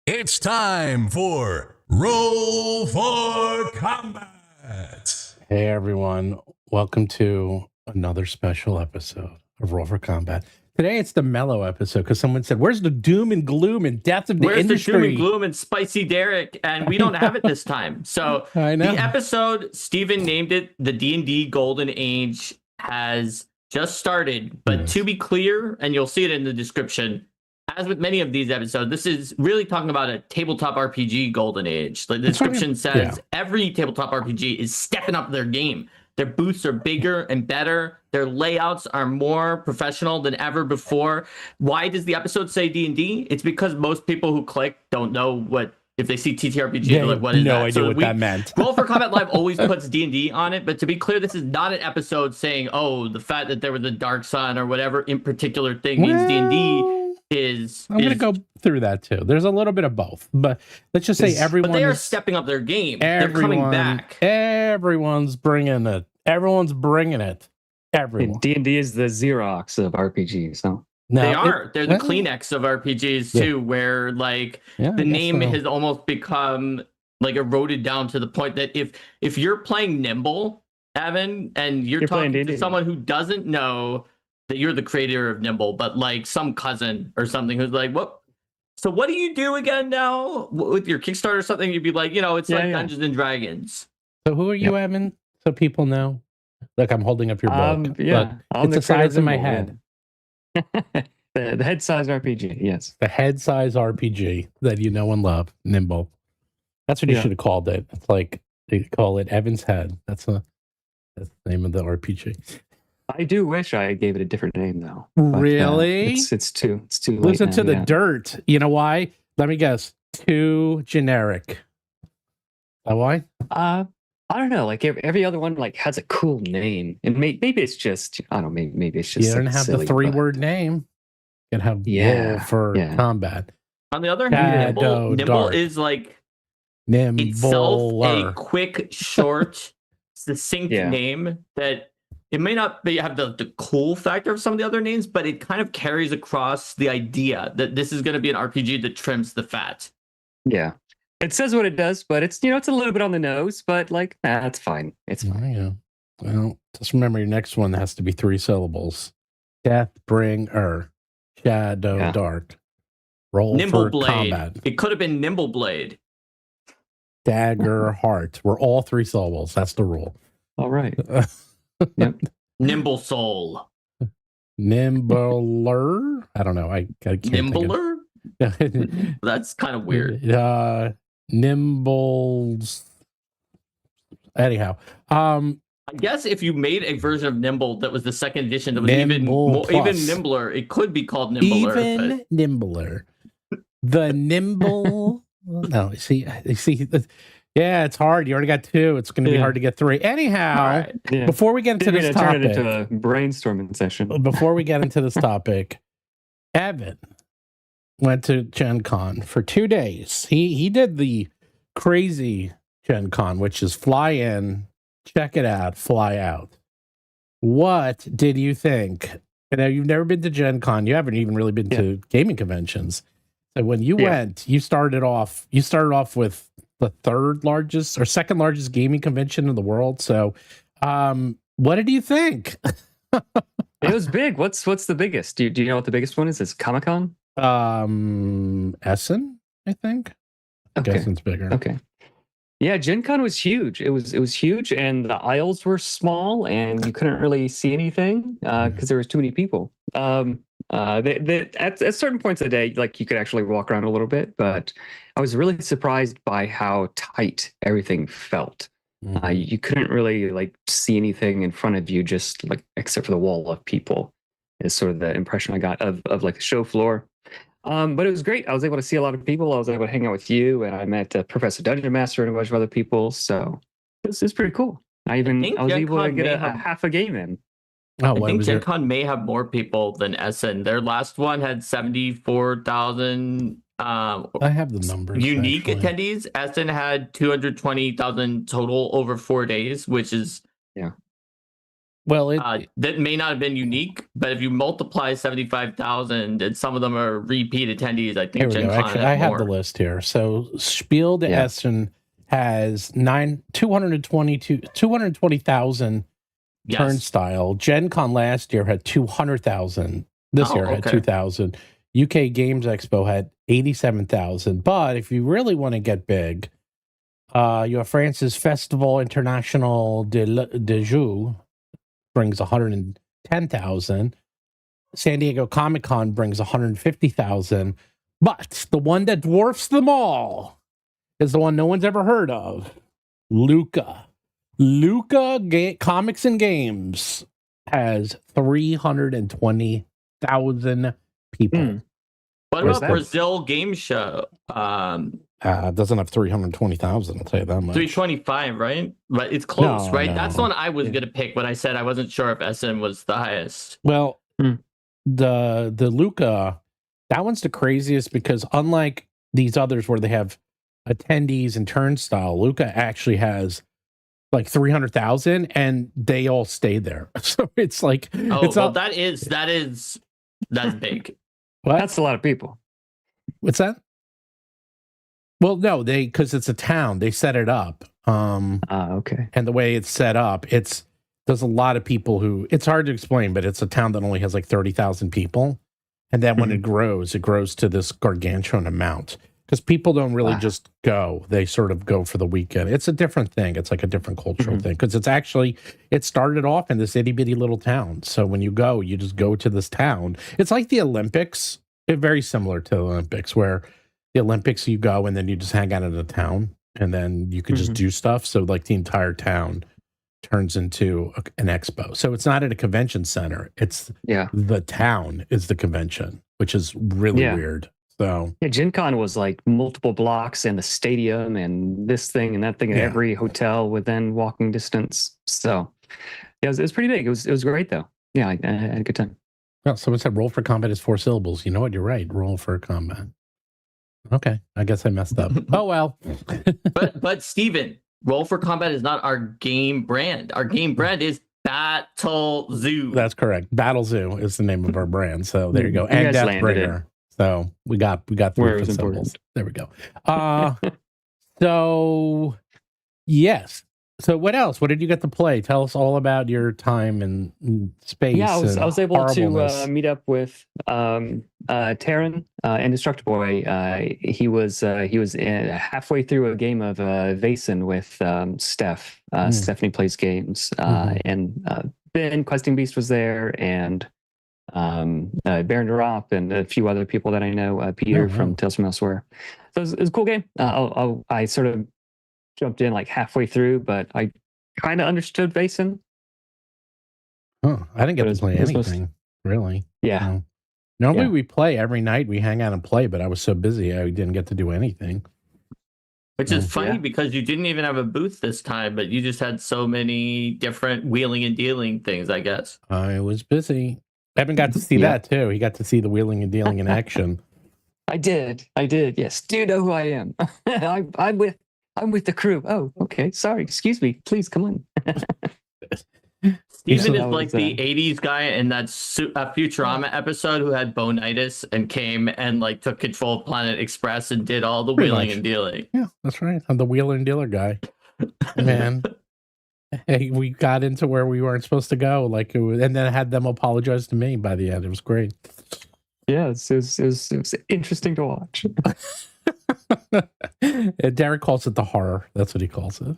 It's time for Roll for Combat. Hey everyone, welcome to another special episode of Roll for Combat. Today it's the mellow episode because someone said, "Where's the doom and gloom and death of the industry?" Where's the doom and gloom and spicy Derek? And we don't have it this time. So I know. the episode, Steven named it the D&D Golden Age, has just started. But to be clear, and you'll see it in the description, as with many of these episodes, this is really talking about a tabletop RPG golden age. Like the description says, every tabletop RPG is stepping up their game. Their booths are bigger and better. Their layouts are more professional than ever before. Why does the episode say D&D? It's because most people who click don't know what, if they see TTRPG, they're like, what is that? No idea what that meant. Roll for Combat Live always puts D&D on it, but to be clear, this is not an episode saying, oh, the fact that there was a Dark Sun or whatever in particular thing means D&D. I'm going to go through that too. There's a little bit of both, but let's just say everyone. But they are stepping up their game. They're coming back. Everyone's bringing it. Everyone's bringing it. Everyone. D&D is the Xerox of RPGs. So they're the Kleenex of RPGs too, where like the name has almost become like eroded down to the point that if you're playing Nimble, Evan, and you're talking to someone who doesn't know that you're the creator of Nimble, but like some cousin or something who's like, what? So what do you do again now with your Kickstarter or something? You'd be like, it's like Dungeons and Dragons. So who are you, Evan? So people know. Look, I'm holding up your book. I'm it's the size of my head. The head size RPG, yes. The head size RPG that you know and love, Nimble. That's what you should have called it. It's like they call it Evan's Head. That's the name of the RPG. I do wish I gave it a different name, though. Really? It's too late. Listen to the dirt. You know why? Let me guess. Too generic. Why? I don't know. Like every other one, like has a cool name, and maybe it's just I don't know. Maybe it's just you don't have the 3-word name. You can have roll for combat. On the other hand, Nimble is like itself a quick, short, succinct name that. It may not have the cool factor of some of the other names, but it kind of carries across the idea that this is going to be an RPG that trims the fat. Yeah. It says what it does, but it's, it's a little bit on the nose, but like, it's fine. It's fine. Yeah. Well, just remember your next one has to be 3 syllables. Deathbringer, Shadow Dark. Roll Nimble for Blade. combat. It could have been Nimble Blade. Dagger Heart. We're all 3 syllables. That's the rule. All right. Yep. Nimble Soul. Nimbler? I don't know. I can't Nimbler? That's kind of weird. Nimbles. Anyhow. I guess if you made a version of Nimble that was the second edition that was even nimbler, it could be called Nimbler. Nimbler. The Nimble. No, see. Yeah, it's hard. You already got 2. It's going to be hard to get 3. Anyhow, before we get into this topic, turn it into a brainstorming session. Before we get into this topic, Evan went to Gen Con for 2 days. He did the crazy Gen Con, which is fly in, check it out, fly out. What did you think? Now, you've never been to Gen Con. You haven't even really been to gaming conventions. So when you went, you started off with the 3rd largest or 2nd largest gaming convention in the world. So, what did you think? It was big. What's the biggest? Do you know what the biggest one is? Is Comic-Con? Essen, I think. Okay. Essen's bigger. Okay. Yeah, Gen Con was huge. It was huge, and the aisles were small, and you couldn't really see anything because there was too many people. At certain points of the day, like you could actually walk around a little bit, but I was really surprised by how tight everything felt. You couldn't really like see anything in front of you, just like except for the wall of people. Is sort of the impression I got of like the show floor. But it was great. I was able to see a lot of people. I was able to hang out with you, and I met Professor Dungeon Master and a bunch of other people. So this is pretty cool. I was able to get a half a game in. I think Gen Con may have more people than Essen. Their last one had 74,000 I have the numbers. Unique attendees. Essen had 220,000 total over 4 days, which is Well, that may not have been unique, but if you multiply 75,000 and some of them are repeat attendees, I think here we Gen go. Con Actually, had I have more. the list here. So Spiel de Yeah. Essen has 220,000 Yes. turnstile. Gen Con last year had 200,000. This Oh, year had okay. 2,000. UK Games Expo had 87,000. But if you really want to get big, you have France's Festival International de Jeux brings 110,000. San Diego Comic Con brings 150,000. But the one that dwarfs them all is the one no one's ever heard of. Luca Comics and Games has 320,000 people. Hmm. What Where's about that? Brazil Game Show? It doesn't have 320,000, I'll tell you that much. 325, right? But it's close, No, right? no. That's the one I was Yeah. going to pick, but I said I wasn't sure if Essen was the highest. Well, Hmm. the Luca, that one's the craziest because unlike these others where they have attendees and turnstile, Luca actually has like 300,000 and they all stay there. So it's like, Oh, it's well, not, that's big. what? That's a lot of people. What's that? Well, no, because it's a town, they set it up. Okay. And the way it's set up, there's a lot of people who, it's hard to explain, but it's a town that only has like 30,000 people. And then when it grows to this gargantuan amount because people don't really just go. They sort of go for the weekend. It's a different thing. It's like a different cultural thing because it started off in this itty bitty little town. So when you go, you just go to this town. It's like the Olympics. It's very similar to the Olympics where the Olympics you go and then you just hang out in the town and then you could just do stuff. So like the entire town turns into an expo. So it's not at a convention center. It's the town is the convention, which is really weird. So Gen Con was like multiple blocks and the stadium and this thing and that thing and every hotel within walking distance. So it was pretty big. It was great though. Yeah, I had a good time. Well, someone said roll for combat is 4 syllables. You know what? You're right. Roll for combat. Okay. I guess I messed up. Oh, well. But Steven, Roll for Combat is not our game brand. Our game brand is Battle Zoo. That's correct. Battle Zoo is the name of our brand. So there you go. You And guys Deathbringer. So we got 3 symbols. There we go. So yes. So what else? What did you get to play? Tell us all about your time in space. Yeah, I was able to meet up with Taryn, Indestructible Boy. He was halfway through a game of Vaesen with Steph. Stephanie plays games, and Ben Questing Beast was there, and Baron Drop, and a few other people that I know. Peter from Tales from Elsewhere. So it was a cool game. I sort of jumped in like halfway through, but I kind of understood Vaesen. Oh, I didn't get to play anything, really. Yeah. Normally we play every night. We hang out and play, but I was so busy I didn't get to do anything. Which is funny because you didn't even have a booth this time, but you just had so many different wheeling and dealing things, I guess. I was busy. Evan got to see that too. He got to see the wheeling and dealing in action. I did. Yes. Do you know who I am? I'm with the crew. Oh, okay. Sorry. Excuse me. Please come on. Steven is like the 80s guy in that Futurama episode who had bonitis and came and like took control of Planet Express and did all the wheeling and dealing. Yeah, that's right. I'm the wheeler and dealer guy. Man. Hey, we got into where we weren't supposed to go, and then I had them apologize to me by the end. It was great. Yeah, it was interesting to watch. Derek calls it the horror. That's what he calls it.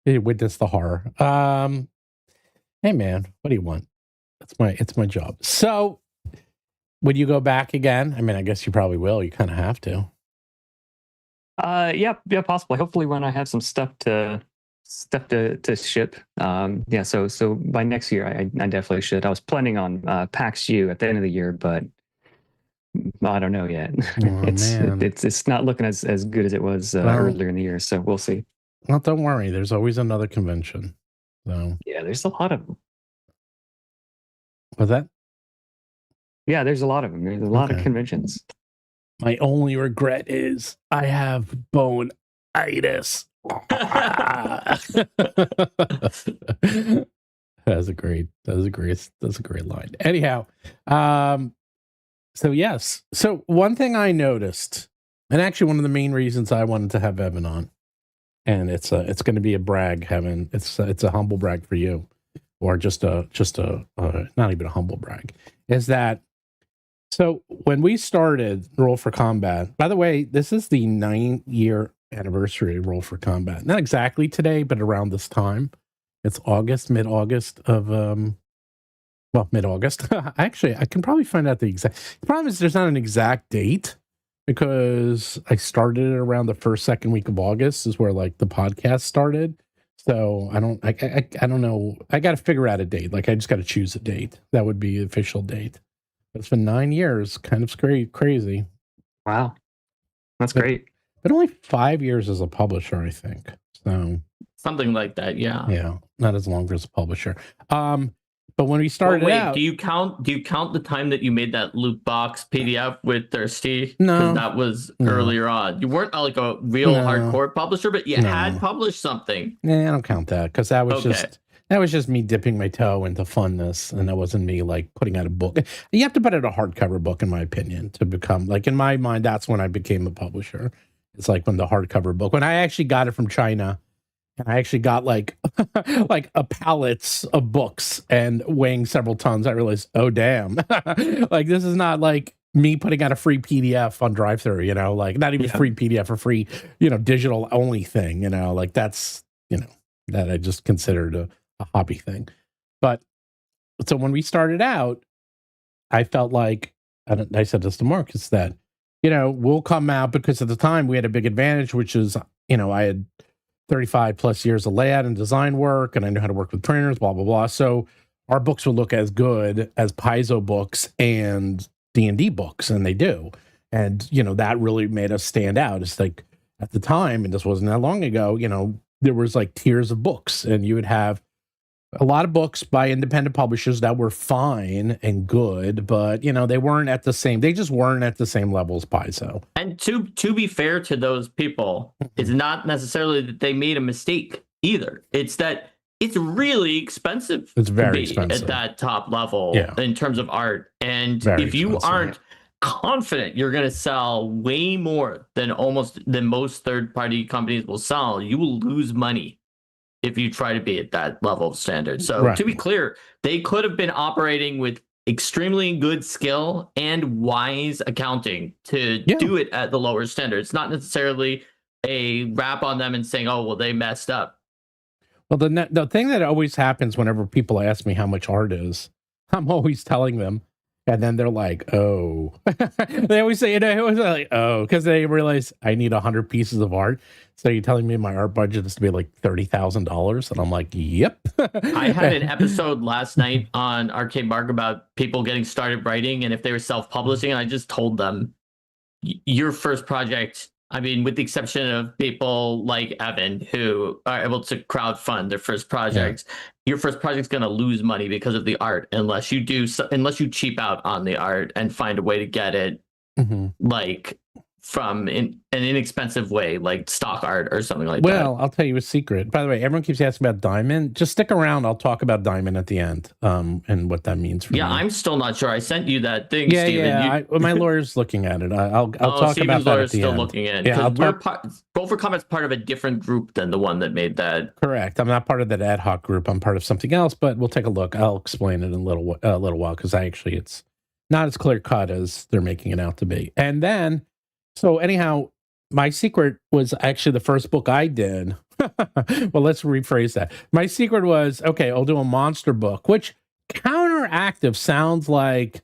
He witnessed the horror. Hey man, what do you want? It's my job. So, would you go back again? I mean, I guess you probably will. You kind of have to. Yeah, possibly. Hopefully, when I have some stuff to ship. So by next year, I definitely should. I was planning on PAX U at the end of the year, but I don't know yet. It's not looking as good as it was earlier in the year. So we'll see. Well, don't worry. There's always another convention. So yeah, there's a lot of them. Was that? Yeah, there's a lot of them. There's a lot of conventions. My only regret is I have bone-itis. That's a great line. Anyhow, so yes. So one thing I noticed, and actually one of the main reasons I wanted to have Evan on, and it's going to be a brag, Evan. It's a humble brag for you, or just a not even a humble brag, is that. So when we started Roll for Combat, by the way, this is the 9-year anniversary of Roll for Combat. Not exactly today, but around this time. It's mid-August of, mid-August. Actually, I can probably find out the exact. The problem is there's not an exact date because I started it around the second week of August is where like the podcast started. So I don't know. I got to figure out a date. Like I just got to choose a date. That would be the official date. But it's been 9 years. Kind of crazy. Wow. That's great. But only 5 years as a publisher, I think. So something like that, yeah. Yeah, not as long as a publisher. But when we started out, do you count the time that you made that loot box PDF with Thirsty? No. Because that was earlier on. You weren't like a real hardcore publisher, but you had published something. I don't count that because that was just me dipping my toe into funness, and that wasn't me like putting out a book. You have to put out a hardcover book, in my opinion, to become like in my mind. That's when I became a publisher. It's like when the hardcover book, when I actually got it from China, and I actually got like like a pallets of books and weighing several tons. I realized, oh damn, like this is not like me putting out a free PDF on drive-thru, like not even free PDF or free, digital only thing, like that's, that I just considered a hobby thing. But so when we started out, I felt like, I said this to Marcus, that, we'll come out because at the time we had a big advantage, which is, I had 35 plus years of layout and design work, and I knew how to work with printers, blah, blah, blah. So our books would look as good as Paizo books and D&D books, and they do. And, that really made us stand out. It's like at the time, and this wasn't that long ago, there was like tiers of books, and you would have a lot of books by independent publishers that were fine and good, but they weren't at the same. They just weren't at the same level as Paizo. And to be fair to those people, it's not necessarily that they made a mistake either. It's that it's really expensive. It's very expensive at that top level in terms of art. And very if you aren't confident you're going to sell way more than most third-party companies will sell, you will lose money if you try to be at that level of standard. So to be clear, they could have been operating with extremely good skill and wise accounting to do it at the lower standard. It's not necessarily a rap on them and saying, oh, well, they messed up. Well, the thing that always happens whenever people ask me how much art is, I'm always telling them, and then they're like, oh. They always say, it was like, oh, because they realize I need 100 pieces of art. So you're telling me my art budget is to be like $30,000? And I'm like, yep. I had an episode last night on Arcade Mark about people getting started writing and if they were self-publishing. And I just told them, your first project, I mean, with the exception of people like Evan, who are able to crowdfund their first projects, your first project's going to lose money because of the art unless you cheap out on the art and find a way to get it like from an inexpensive way, like stock art or something like that. Well, I'll tell you a secret. By the way, everyone keeps asking about Diamond. Just stick around. I'll talk about Diamond at the end and what that means for me. I'm still not sure. I sent you that thing, yeah, Steven. Yeah, my lawyer's looking at it. I'll talk Steven's about that at the still end. looking in. Yeah, Roll for Combat's part of a different group than the one that made that. Correct. I'm not part of that ad hoc group. I'm part of something else, but we'll take a look. I'll explain it in a little while because it's not as clear cut as they're making it out to be. And then, so anyhow, my secret was actually the first book I did. Well, let's rephrase that. My secret was, okay, I'll do a monster book, which counteractive sounds like,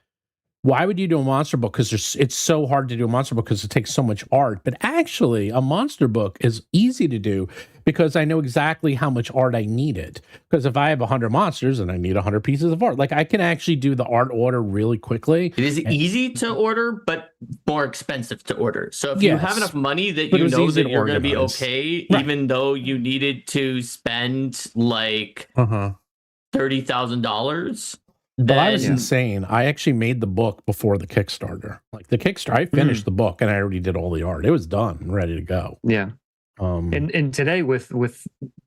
why would you do a monster book? Because it's so hard to do a monster book because it takes so much art. But actually, a monster book is easy to do because I know exactly how much art I needed. Because if I have 100 monsters and I need 100 pieces of art, like I can actually do the art order really quickly. It is easy to order, but more expensive to order. So if you have enough money that you know that you're going to be okay, even though you needed to spend like $30,000. Well, I was insane. I actually made the book before the Kickstarter. Like the Kickstarter, I finished the book and I already did all the art. It was done and ready to go. Yeah. And today with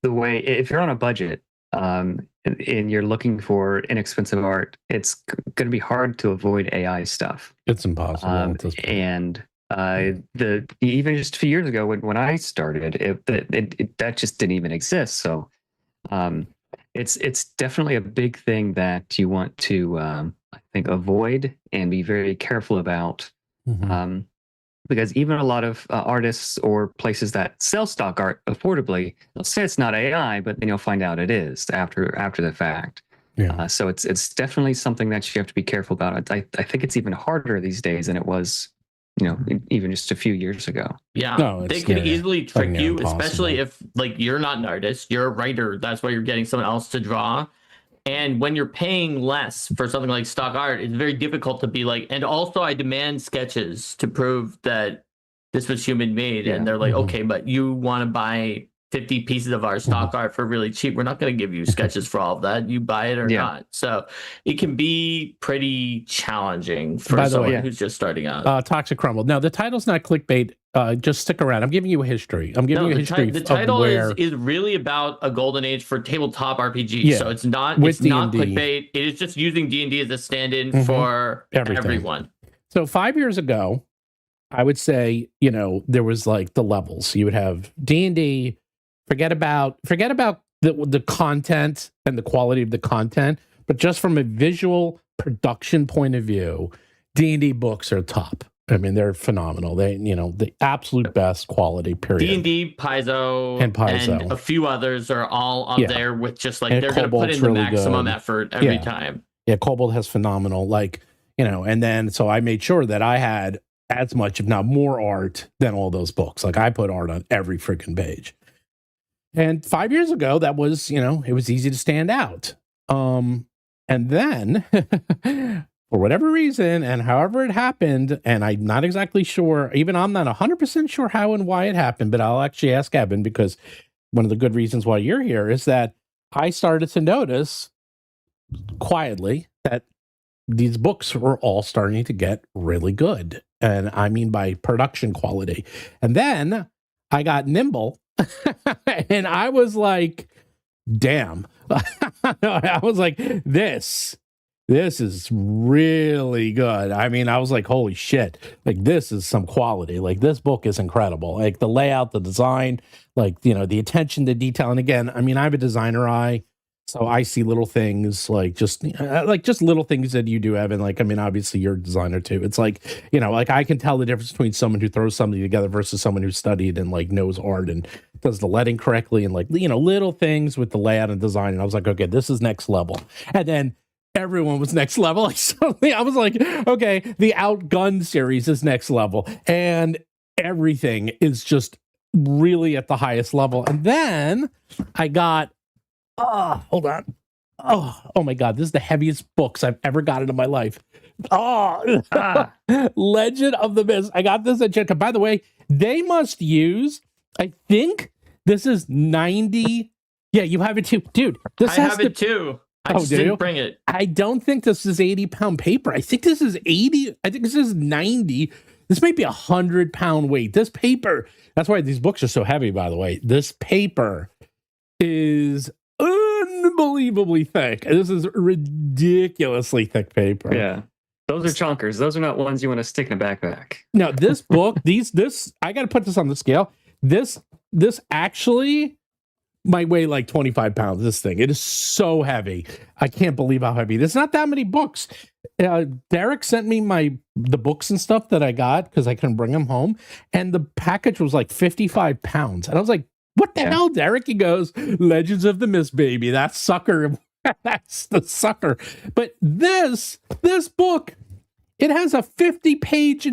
the way, if you're on a budget, and you're looking for inexpensive art, it's going to be hard to avoid AI stuff. It's impossible at this point. And even just a few years ago when I started, that just didn't even exist. So it's definitely a big thing that you want to I think avoid and be very careful about. Because even a lot of artists or places that sell stock art affordably, they'll say it's not AI, but then you'll find out it is after the fact. Yeah. So it's definitely something that you have to be careful about. I think it's even harder these days than it was, even just a few years ago. Yeah, No, they it's- can yeah, easily trick fucking you, impossible. especially if like you're not an artist, you're a writer. That's why you're getting someone else to draw. And when you're paying less for something like stock art, it's very difficult to be like, and also I demand sketches to prove that this was human made. Yeah. And they're like, okay, but you want to buy 50 pieces of our stock art for really cheap. We're not going to give you sketches for all of that. You buy it or not. So it can be pretty challenging for By the someone way, who's just starting out. Toxic Crumble. Now, the title's not clickbait. Just stick around. I'm giving you a history. I'm giving you a history The of title where... is really about a golden age for tabletop RPG. Yeah, So it's not with not D&D. clickbait. It is just using D&D as a stand-in Mhm. for Everything. everyone. So 5 years ago, I would say, there was like the levels. You would have D&D. Forget about the content and the quality of the content, but just from a visual production point of view, D&D books are top. I mean, they're phenomenal. They, the absolute best quality, period. D&D, Paizo, And Paizo. and a few others are all up Yeah. there with just like And they're going to put Kobold's in the really maximum good. effort every Yeah. time. Yeah, Kobold has phenomenal, and then so I made sure that I had as much, if not more, art than all those books. Like I put art on every freaking page. And 5 years ago, that was, it was easy to stand out. And then, for whatever reason, and however it happened, and I'm not exactly sure, even I'm not 100% sure how and why it happened, but I'll actually ask Evan, because one of the good reasons why you're here is that I started to notice quietly that these books were all starting to get really good. And I mean by production quality. And then I got Nimble and I was like, damn. I was like, this is really good. I mean, I was like, holy shit. Like, this is some quality. Like, this book is incredible. Like, the layout, the design, like, the attention to detail. And again, I mean, I have a designer eye. So I see little things like just little things that you do, Evan. Like, I mean, obviously you're a designer too. It's like, like I can tell the difference between someone who throws something together versus someone who studied and like knows art and does the letting correctly and like, little things with the layout and design. And I was like, okay, this is next level. And then everyone was next level. Like suddenly I was like, okay, the Outgunned series is next level. And everything is just really at the highest level. And then I got hold on. Oh my God. This is the heaviest books I've ever gotten in my life. Legend of the Mist. I got this at Jenka. By the way, they must use, I think this is 90. Yeah, you have it too. Dude, I have it too. I just didn't bring it. I don't think this is 80-pound paper. I think this is 80. I think this is 90. This might be 100-pound weight. This paper, that's why these books are so heavy, by the way. This paper is unbelievably thick. This is ridiculously thick paper. Yeah. Those are chonkers. Those are not ones you want to stick in a backpack. Now, this book, this I got to put this on the scale. This actually might weigh like 25 pounds, this thing. It is so heavy. I can't believe how heavy. There's not that many books. Derek sent me the books and stuff that I got because I couldn't bring them home. And the package was like 55 pounds. And I was like, what the hell, Derek? He goes, Legends of the Mist, baby. That's sucker. That's the sucker. But this book, it has a 50-page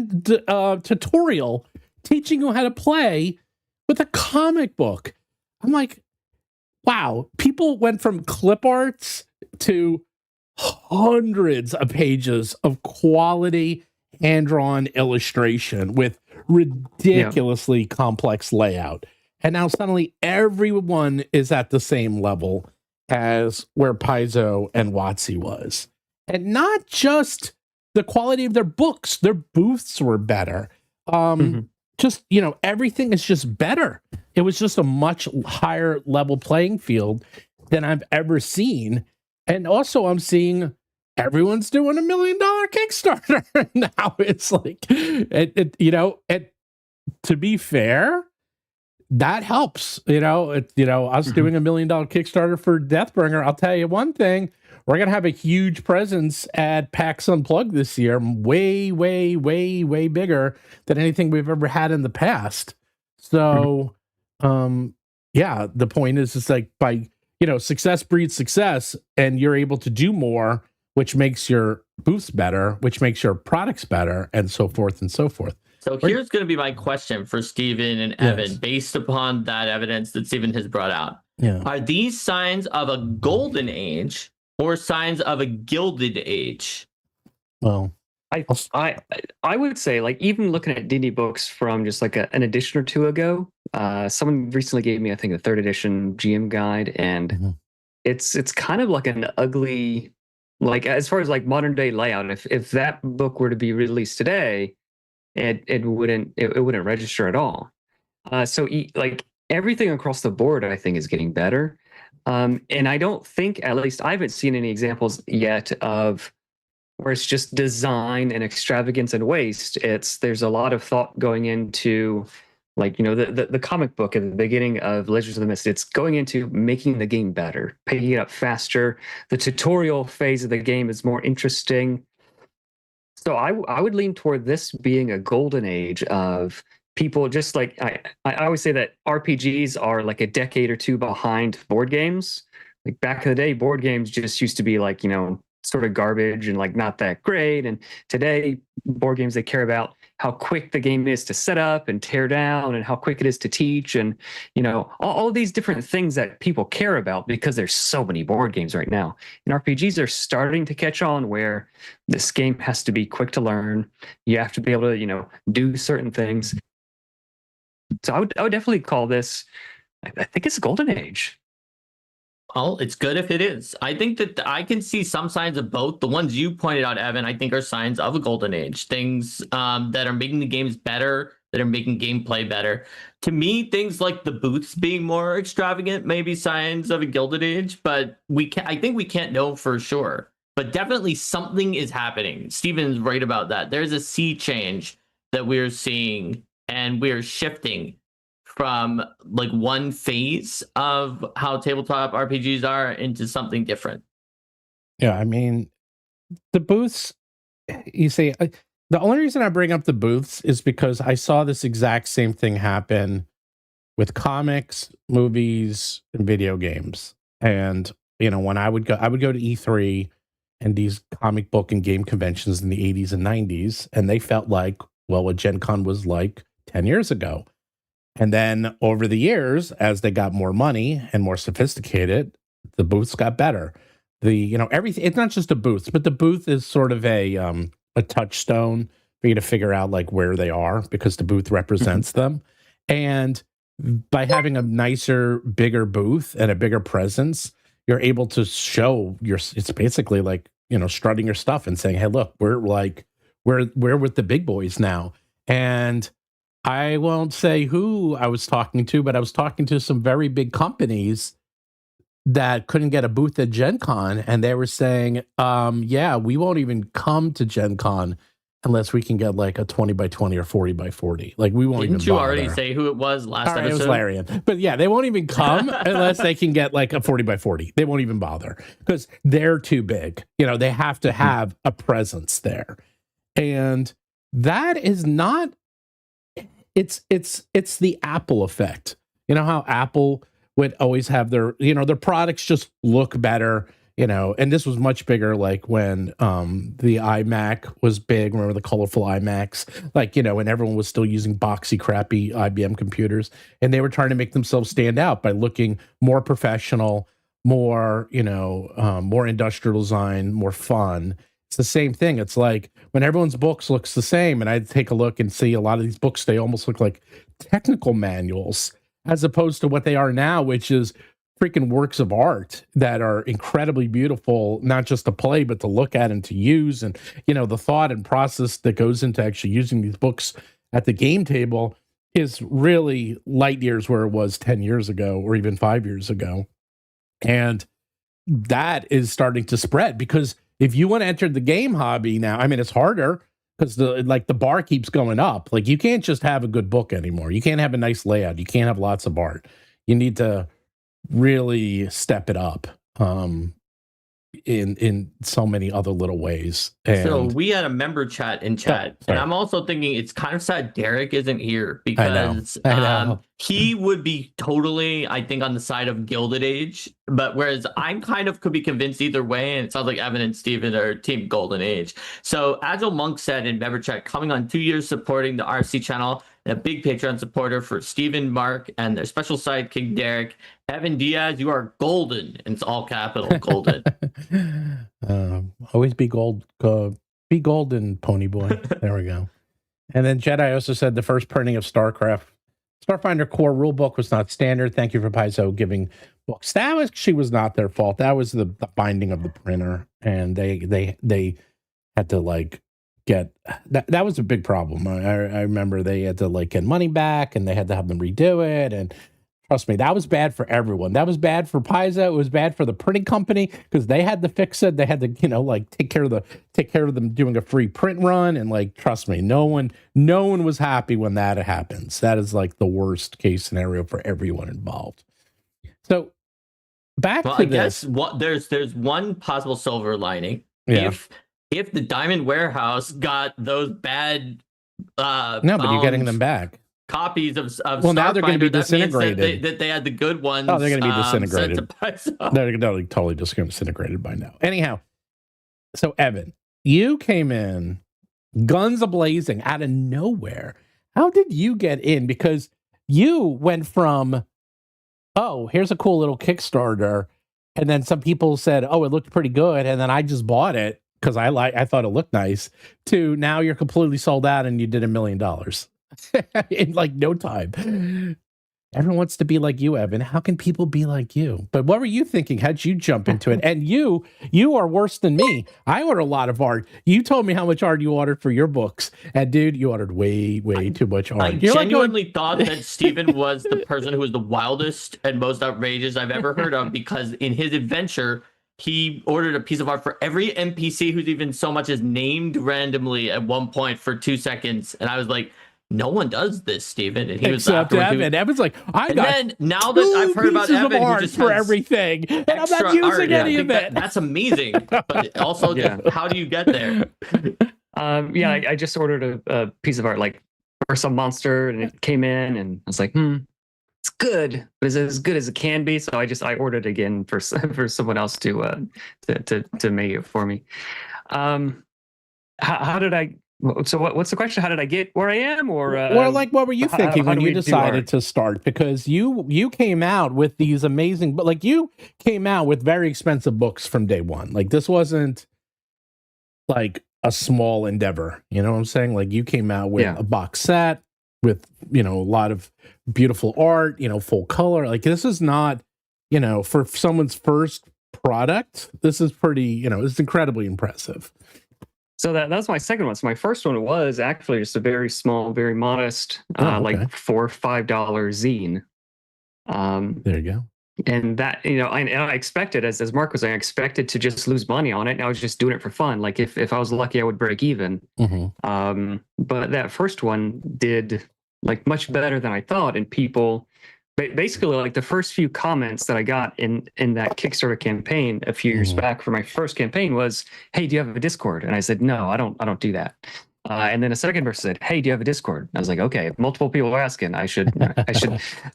tutorial teaching you how to play with a comic book. I'm like, wow. People went from clip arts to hundreds of pages of quality hand-drawn illustration with ridiculously complex layout. And now suddenly everyone is at the same level as where Paizo and WotC was. And not just the quality of their books, their booths were better. Just, everything is just better. it was just a much higher level playing field than I've ever seen. And also I'm seeing everyone's doing $1 million Kickstarter. Now it's like, to be fair, that helps, us doing $1 million Kickstarter for Deathbringer. I'll tell you one thing, we're going to have a huge presence at PAX Unplugged this year, way, way, way, way bigger than anything we've ever had in the past. So, the point is, it's like by, success breeds success, and you're able to do more, which makes your booths better, which makes your products better, and so forth and so forth. So here's going to be my question for Stephen and Evan, based upon that evidence that Stephen has brought out. Yeah. Are these signs of a golden age or signs of a gilded age? Well, I would say, like, even looking at D&D books from just like an edition or two ago, someone recently gave me, I think, a 3rd edition GM guide, and it's kind of like an ugly, like, as far as like modern day layout. If that book were to be released today, it wouldn't register at all. So like everything across the board, I think, is getting better. And I don't think, at least I haven't seen any examples yet of where it's just design and extravagance and waste. There's a lot of thought going into, like, the comic book at the beginning of Legends of the Mist. It's going into making the game better, picking it up faster. The tutorial phase of the game is more interesting. So I would lean toward this being a golden age of people. Just like I always say that RPGs are like a decade or two behind board games. Like back in the day, board games just used to be like, sort of garbage and like not that great. And today, board games, they care about how quick the game is to set up and tear down, and how quick it is to teach, and all these different things that people care about, because there's so many board games right now. And RPGs are starting to catch on, where this game has to be quick to learn. You have to be able to do certain things. So I would definitely call this, I think it's a golden age. Well, it's good if it is. I think that I can see some signs of both. The ones you pointed out, Evan, I think are signs of a golden age. Things that are making the games better, that are making gameplay better. To me, things like the booths being more extravagant may be signs of a gilded age, but I think we can't know for sure. But definitely something is happening. Steven's right about that. There's a sea change that we're seeing, and we're shifting from like one phase of how tabletop RPGs are into something different. Yeah, I mean, the booths, you say, the only reason I bring up the booths is because I saw this exact same thing happen with comics, movies, and video games. And, when I would go to E3 and these comic book and game conventions in the 80s and 90s, and they felt like, well, what Gen Con was like 10 years ago. And then over the years, as they got more money and more sophisticated, the booths got better. Everything, it's not just a booth, but the booth is sort of a touchstone for you to figure out like where they are, because the booth represents them. And by having a nicer, bigger booth and a bigger presence, you're able to show it's basically like, strutting your stuff and saying, hey, look, we're with the big boys now. And I won't say who I was talking to, but I was talking to some very big companies that couldn't get a booth at Gen Con, and they were saying, we won't even come to Gen Con unless we can get like a 20 by 20 or 40 by 40. Like, we won't even bother. Didn't you already say who it was last episode? It was Larian. But yeah, they won't even come unless they can get like a 40 by 40. They won't even bother because they're too big. They have to have a presence there. And that is not... It's the Apple effect. You know how Apple would always have their products just look better, and this was much bigger, like when the iMac was big. Remember the colorful iMacs, and everyone was still using boxy, crappy IBM computers, and they were trying to make themselves stand out by looking more professional, more, more industrial design, more fun. It's the same thing. It's like when everyone's books looks the same, and I take a look and see a lot of these books, they almost look like technical manuals as opposed to what they are now, which is freaking works of art that are incredibly beautiful, not just to play, but to look at and to use. And, the thought and process that goes into actually using these books at the game table is really light years where it was 10 years ago or even 5 years ago. And that is starting to spread, because if you want to enter the game hobby now, I mean, it's harder because the bar keeps going up. Like, you can't just have a good book anymore. You can't have a nice layout. You can't have lots of art. You need to really step it up in so many other little ways. And so we had a member chat in chat, and I'm also thinking it's kind of sad Derek isn't here, because I know. He would be totally, I think, on the side of Gilded Age, but whereas I'm kind of could be convinced either way, and it sounds like Evan and Steven are Team Golden Age. So Agile Monk said in member chat, coming on 2 years supporting the RC channel, and a big Patreon supporter for Steven, Mark, and their special sidekick Derek. Evan Diaz, you are golden, and it's all capital golden. Always be be golden, pony boy. There we go. And then Jedi also said the first printing of Starfinder core rulebook was not standard. Thank you for Paizo giving books. That was not their fault. That was the binding of the printer, and they had to like get that was a big problem. I remember they had to like get money back, and they had to have them redo it. And trust me, that was bad for everyone. That was bad for Paizo. It was bad for the printing company, because they had to fix it. They had to, like take care of them doing a free print run. And like, trust me, no one was happy when that happens. That is like the worst case scenario for everyone involved. So back to this. I guess there's one possible silver lining. Yeah. If the Diamond Warehouse got those bad no, but you're getting them back. Copies of well, now they're going to be disintegrated. That they had the good ones. Oh, they're going to be disintegrated. They're totally just disintegrated by now. Anyhow, so Evan, you came in guns a-blazing out of nowhere. How did you get in? Because you went from, oh, here's a cool little Kickstarter, and then some people said, oh, it looked pretty good, and then I just bought it because I thought it looked nice, to now you're completely sold out and you did $1 million. In like no time. Everyone wants to be like you, Evan. How can people be like you? But what were you thinking? How'd you jump into it? And you are worse than me. I order a lot of art. You told me how much art you ordered for your books, and dude, you ordered way too much art. I genuinely thought that Steven was the person who was the wildest and most outrageous I've ever heard of, because in his adventure, he ordered a piece of art for every NPC who's even so much as named randomly at one point for 2 seconds, and I was like, no one does this, Steven. And he was except Evan. Evan's like, I got then now that I've heard about Evan, art who just for everything, and I'm not using any of it. That's amazing. But also, how do you get there? I just ordered a piece of art like for some monster, and it came in, and I was like, it's good, but is it as good as it can be? So I ordered again for someone else to make it for me. How did I? So what's the question? How did I get where I am? Or like, what were you thinking when you decided to start? Because you came out with these amazing, but like you came out with very expensive books from day one. Like, this wasn't like a small endeavor. You know what I'm saying? Like, you came out with a box set with, a lot of beautiful art, full color. Like, this is not, for someone's first product, this is pretty, it's incredibly impressive. So that's my second one. So my first one was actually just a very small, very modest, like $4 or $5 zine. There you go. And that, I expected, as Mark was saying, I expected to just lose money on it. And I was just doing it for fun. Like if I was lucky, I would break even. Mm-hmm. But that first one did like much better than I thought. And people, basically, like the first few comments that I got in that Kickstarter campaign a few years back for my first campaign was, "Hey, do you have a Discord?" And I said, "No, I don't do that." And then a second person said, "Hey, do you have a Discord?" I was like, "Okay, if multiple people are asking, I should."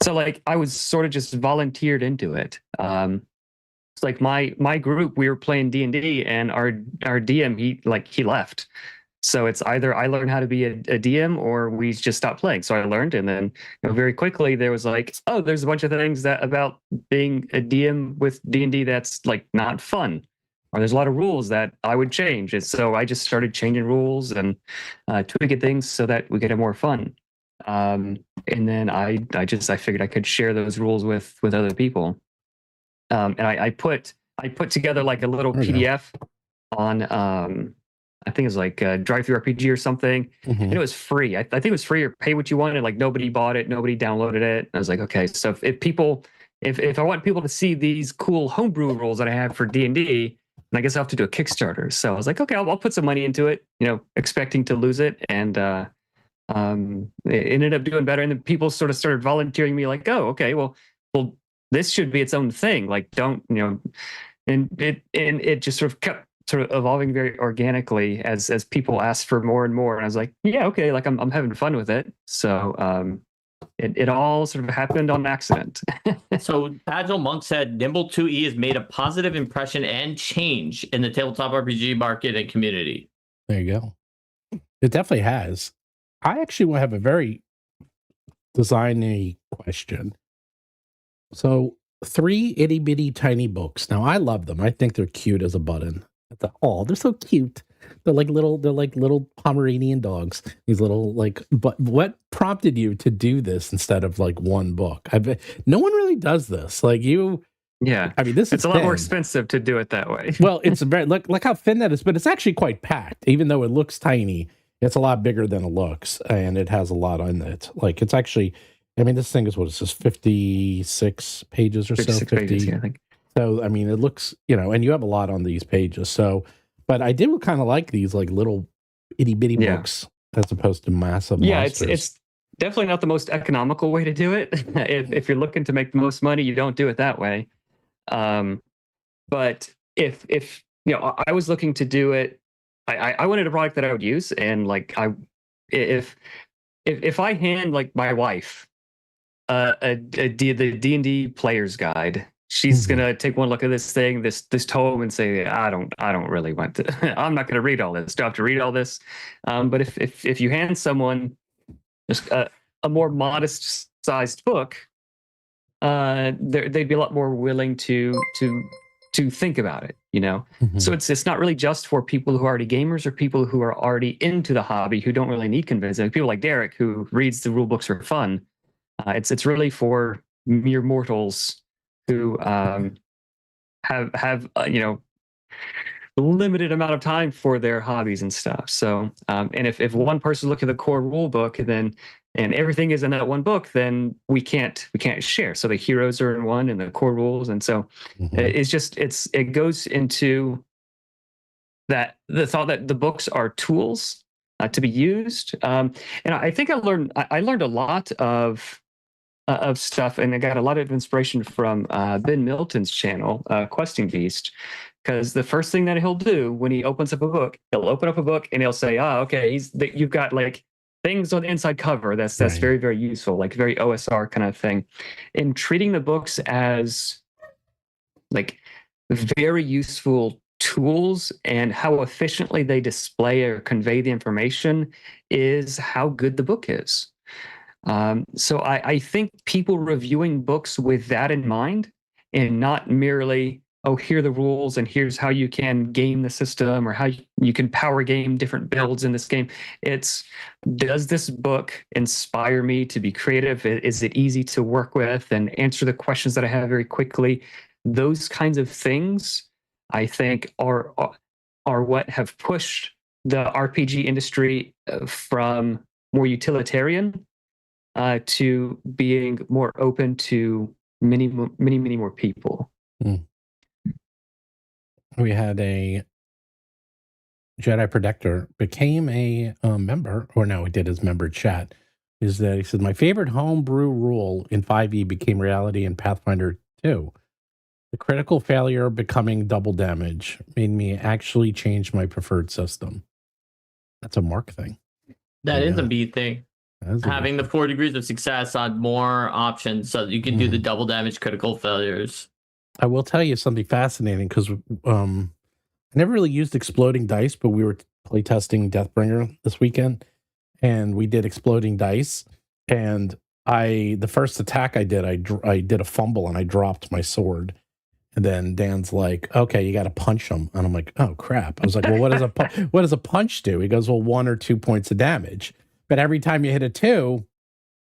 So like I was sort of just volunteered into it. It's like my group, we were playing D&D, and our DM he left. So it's either I learned how to be a DM or we just stopped playing. So I learned, and then very quickly there was like, oh, there's a bunch of things that about being a DM with D&D that's like not fun, or there's a lot of rules that I would change. And so I just started changing rules and tweaking things so that we could have more fun. And then I figured I could share those rules with other people. And I put together like a little PDF on I think it was like Drive-Thru RPG or something, and it was free. I think it was free or pay what you wanted. Like nobody bought it, nobody downloaded it. I was like, okay, so if I want people to see these cool homebrew rules that I have for D&D, and I guess I'll have to do a Kickstarter. So I was like, okay, I'll put some money into it, expecting to lose it, and it ended up doing better. And then people sort of started volunteering me, like, oh, okay, well, this should be its own thing. Like, don't, and it just sort of kept sort of evolving very organically as people asked for more and more. And I was like, yeah, okay, like I'm having fun with it. So it all sort of happened on accident. So Agile Monk said Nimble 2E has made a positive impression and change in the tabletop RPG market and community. There you go. It definitely has. I actually have a very designy question. So 3 itty bitty tiny books. Now I love them. I think they're cute as a button. They're so cute. They're like little Pomeranian dogs. These little but what prompted you to do this instead of like one book? No one really does this. Like you. Yeah. I mean, it's a lot more expensive to do it that way. Well, it's very look how thin that is, but it's actually quite packed. Even though it looks tiny, it's a lot bigger than it looks, and it has a lot on it. Like it's actually, I mean, this thing is what is this, 56 pages or so? 50 pages, yeah, I think. So I mean, it looks, and you have a lot on these pages. So, but I do kind of like these like little itty bitty books as opposed to massive. Yeah, monsters. it's definitely not the most economical way to do it. if you're looking to make the most money, you don't do it that way. But if I was looking to do it, I wanted a product that I would use, and like if I hand like my wife the D&D player's guide, she's gonna take one look at this thing, this tome, and say, I don't really want to. I'm not gonna read all this. Do I have to read all this? But if you hand someone just a more modest sized book, they'd be a lot more willing to think about it, So it's not really just for people who are already gamers or people who are already into the hobby who don't really need convincing. People like Derek who reads the rule books for fun. It's really for mere mortals who have limited amount of time for their hobbies and stuff. So and if one person look at the core rule book and everything is in that one book, then we can't share. So the heroes are in one and the core rules, and so it goes into that the thought that the books are tools to be used. And I think I learned a lot of stuff, and I got a lot of inspiration from Ben Milton's channel, Questing Beast, because the first thing that he'll do when he opens up a book, he'll open up a book and he'll say, okay, you've got like things on the inside cover. That's right. Very, very useful, like very OSR kind of thing. And treating the books as like very useful tools and how efficiently they display or convey the information is how good the book is. So I think people reviewing books with that in mind, and not merely, here are the rules and here's how you can game the system or how you can power game different builds in this game. It's, does this book inspire me to be creative? Is it easy to work with and answer the questions that I have very quickly? Those kinds of things, I think, are what have pushed the RPG industry from more utilitarian to being more open to many more people. We had a Jedi Protector became a member, or no, he did his member chat. Is that he said, my favorite homebrew rule in 5e became reality in Pathfinder 2. The critical failure becoming double damage made me actually change my preferred system. That's a Mark thing. That is a B thing. Having the 4 degrees of success on more options so that you can do the double damage critical failures. I will tell you something fascinating, because I never really used exploding dice, but we were playtesting Deathbringer this weekend, and we did exploding dice. And the first attack I did a fumble and I dropped my sword. And then Dan's like, okay, you got to punch him. And I'm like, oh, crap. I was like, well, what does a punch do? He goes, well, 1 or 2 points of damage. But every time you hit a 2,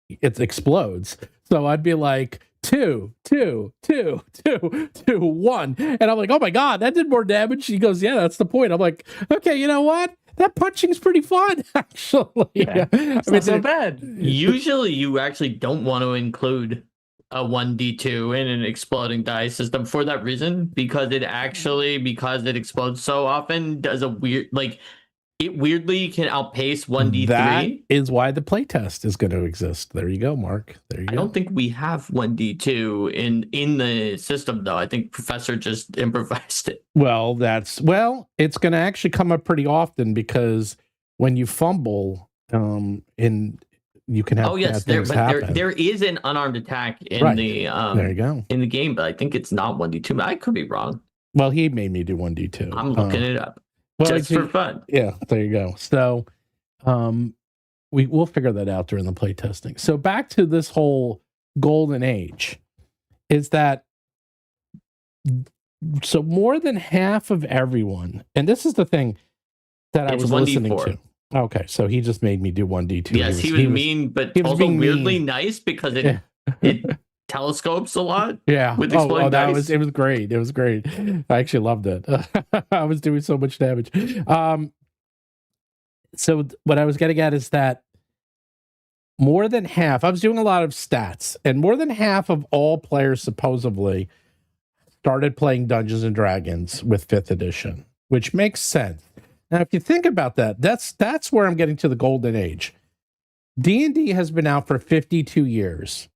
it explodes. So I'd be like, 2, 2, 2, 2, 2, 1. And I'm like, oh my God, that did more damage. He goes, yeah, that's the point. I'm like, okay, you know what? that punching's pretty fun, actually. Yeah, it's not so bad. Usually, you actually don't want to include a 1d2 in an exploding die system for that reason, because it explodes so often, does a weird, like, it weirdly can outpace 1d3. That is why the playtest is going to exist. There you go, Mark. There you go. I don't think we have 1d2 in the system, though. I think Professor just improvised it. Well, it's going to actually come up pretty often, because when you fumble, you can have there is an unarmed attack in the there you go in the game, but I think it's not 1d2. I could be wrong. Well, he made me do 1d2. I'm looking it up. Well, just for fun. Yeah, there you go. So we'll figure that out during the play testing. So back to this whole golden age is that, so more than half of everyone, and this is the thing that I was listening to. Okay, so he just made me do 1d2. Yes, he was mean, but also weirdly nice, because it telescopes a lot. Yeah. With exploding dice. It was great. It was great. I actually loved it. I was doing so much damage. So what I was getting at is that more than half, I was doing a lot of stats, and more than half of all players supposedly started playing Dungeons and Dragons with 5th edition, which makes sense. Now, if you think about that, that's where I'm getting to the golden age. D&D has been out for 52 years.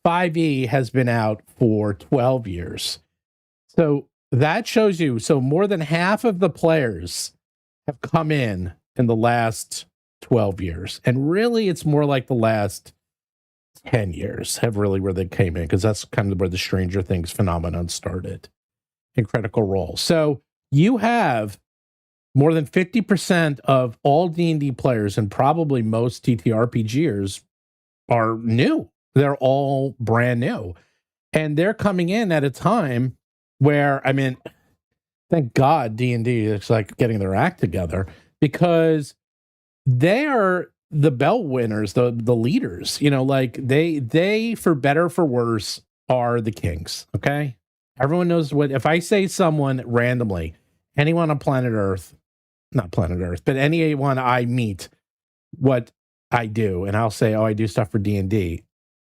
5e has been out for 12 years. So that shows you, so more than half of the players have come in the last 12 years. And really, it's more like the last 10 years have really where they came in, because that's kind of where the Stranger Things phenomenon started in Critical Role. So you have more than 50% of all D&D players, and probably most TTRPGers, are new. They're all brand new. And they're coming in at a time where, I mean, thank God D&D is like getting their act together, because they are the bell winners, the leaders, like they, for better or for worse, are the kings. Okay. Everyone knows if I say someone randomly, anyone on not planet Earth, but anyone I meet, what I do, and I'll say, oh, I do stuff for D&D,